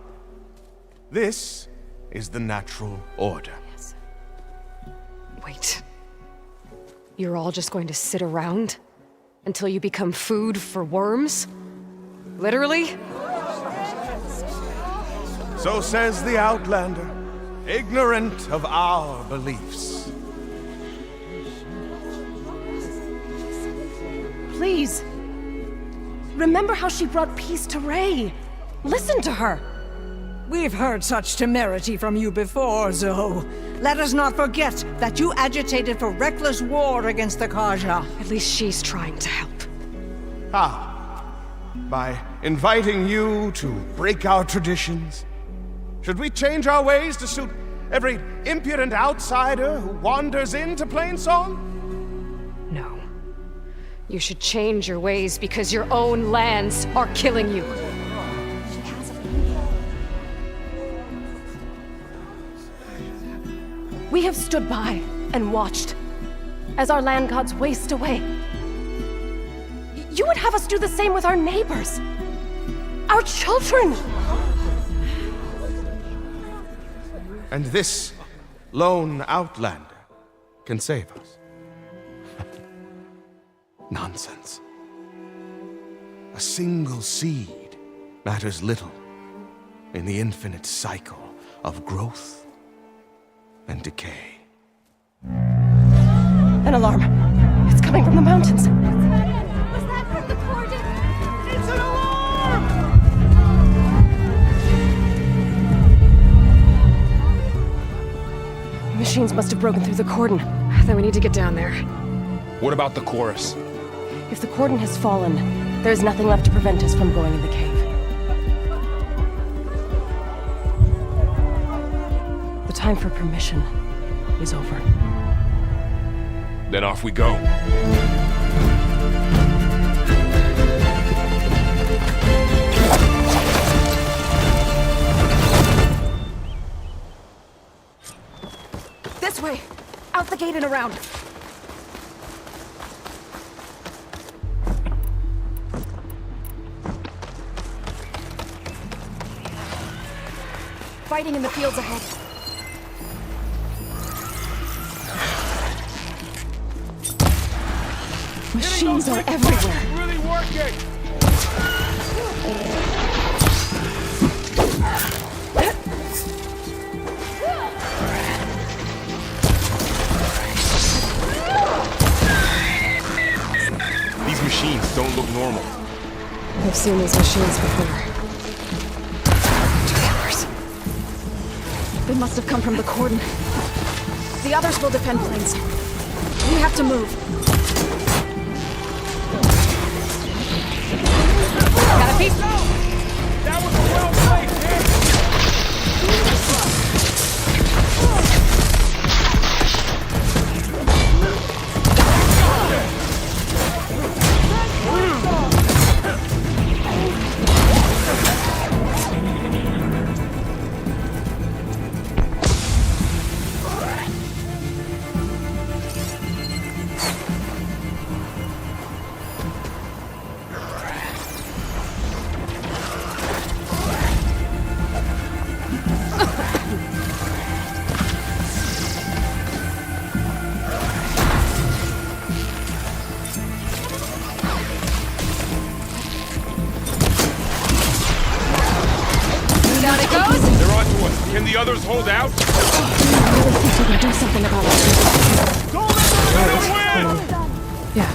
This is the natural order. Yes. Wait. You're all just going to sit around until you become food for worms? Literally? So says the Outlander, ignorant of our beliefs. Please. Remember how she brought peace to Ray. Listen to her. We've heard such temerity from you before, Zoe. Let us not forget that you agitated for reckless war against the Karja. At least she's trying to help. How? By inviting you to break our traditions? Should we change our ways to suit every impudent outsider who wanders into Plainsong? No. You should change your ways because your own lands are killing you. We have stood by and watched as our land gods waste away. You would have us do the same with our neighbors, our children. And this lone Outlander can save us. Nonsense. A single seed matters little in the infinite cycle of growth and decay. An alarm. It's coming from the mountains. Was that from the Cordon? It's an alarm! Machines must have broken through the cordon. Then we need to get down there. What about the chorus? If the cordon has fallen, there's nothing left to prevent us from going in the cave. The time for permission is over. Then off we go. This way! Out the gate and around! Fighting in the fields ahead. Machines are everywhere. Really working! These machines don't look normal. I've seen these machines before. They must have come from the cordon. The others will defend Plains. We have to move. Got a piece? That was a well-placed hit! Can the others hold out? I really think we can do something about it. Don't let them win! Yeah.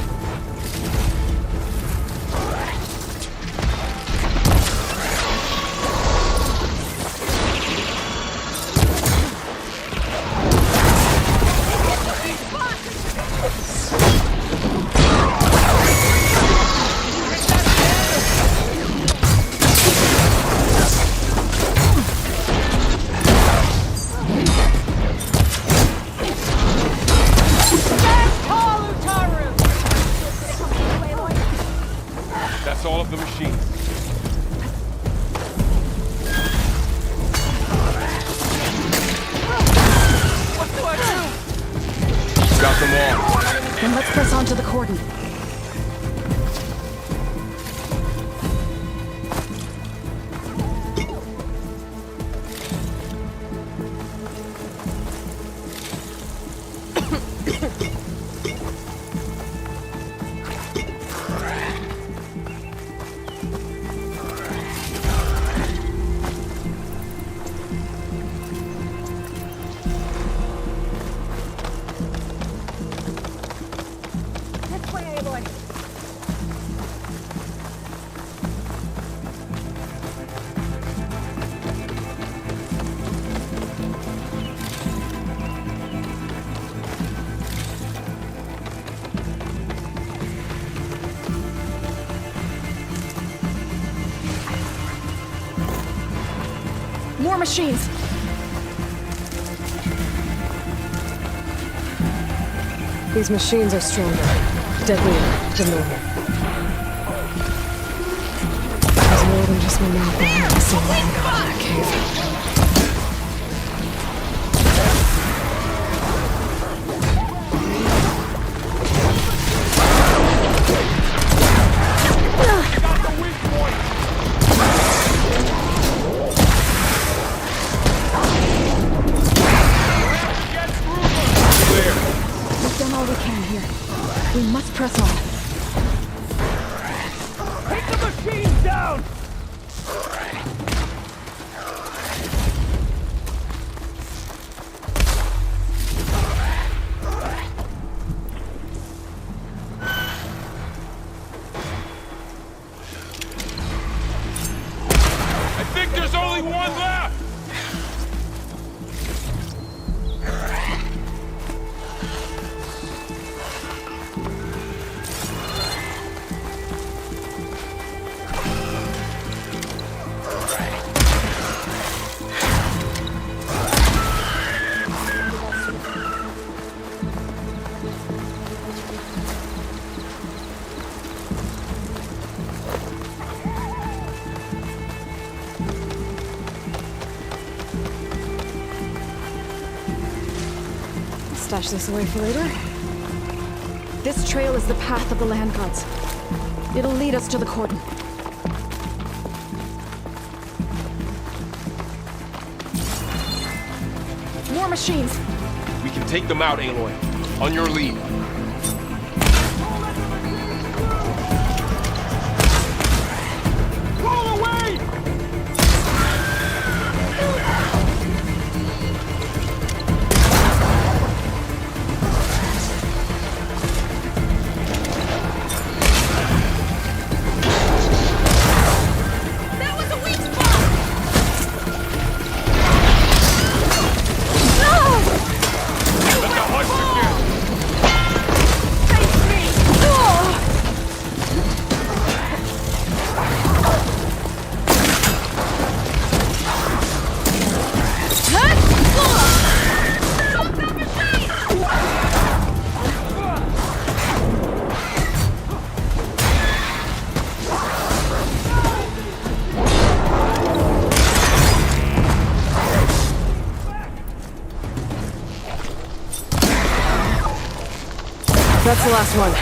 Then let's press on to the cordon. More machines! These machines are stronger, deadlier than normal. There's more than just one mouth behind the scene in that cave. We must press on. Take the machines down! I think there's only one left! Stash this away for later. This trail is the path of the land gods. It'll lead us to the cordon. More machines! We can take them out, Aloy. On your lead. Roll away! That's the last one.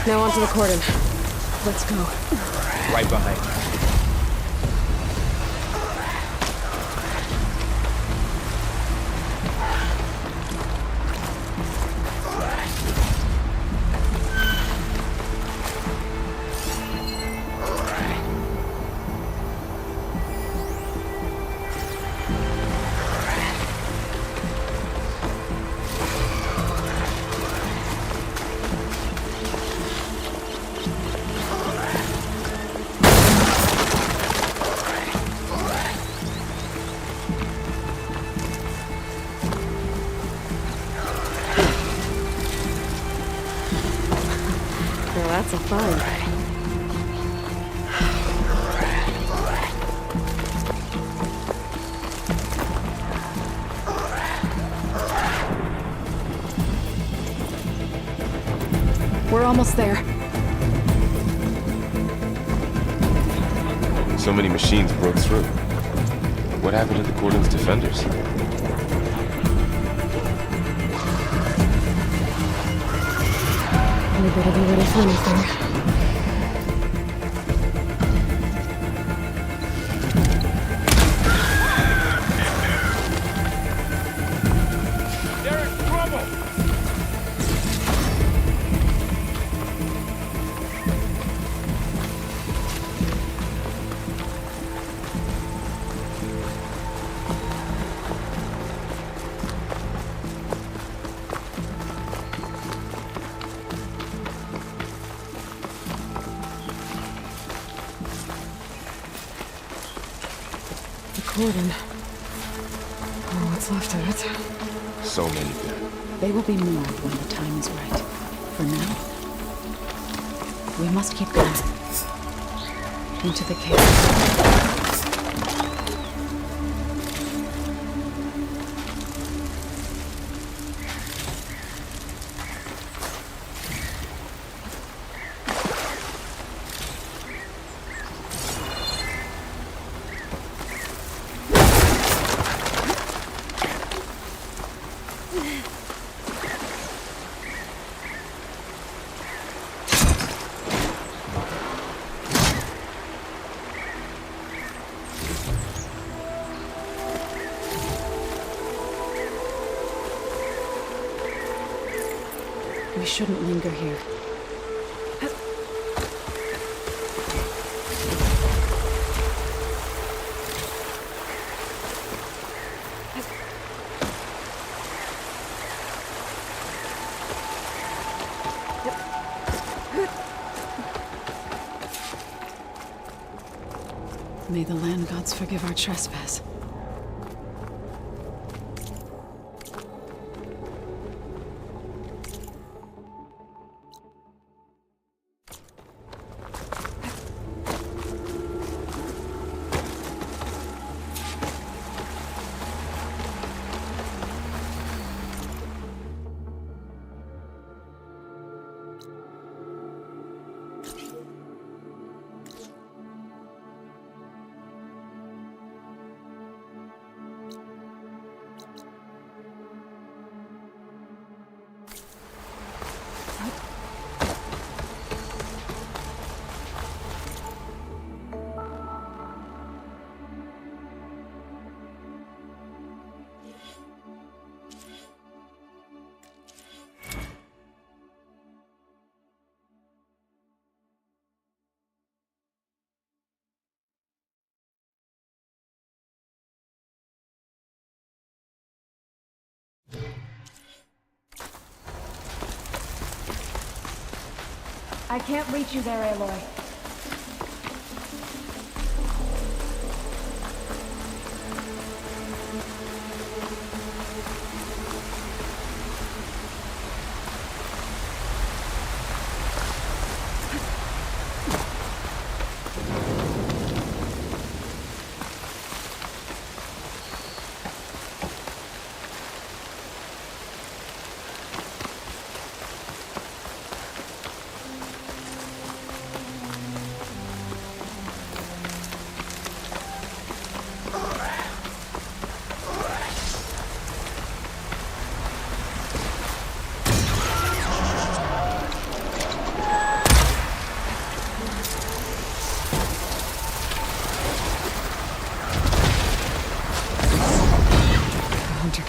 Now onto the cordon. Let's go. Right behind you. That's a find. We're almost there. So many machines broke through. What happened to the cordon's defenders? We better be ready for anything. Cordon. Oh, what's left of it? So many dead. They will be more when the time is right. For now, we must keep going. Into the cave. We shouldn't linger here. May the land gods forgive our trespass. I can't reach you there, Aloy. Hunter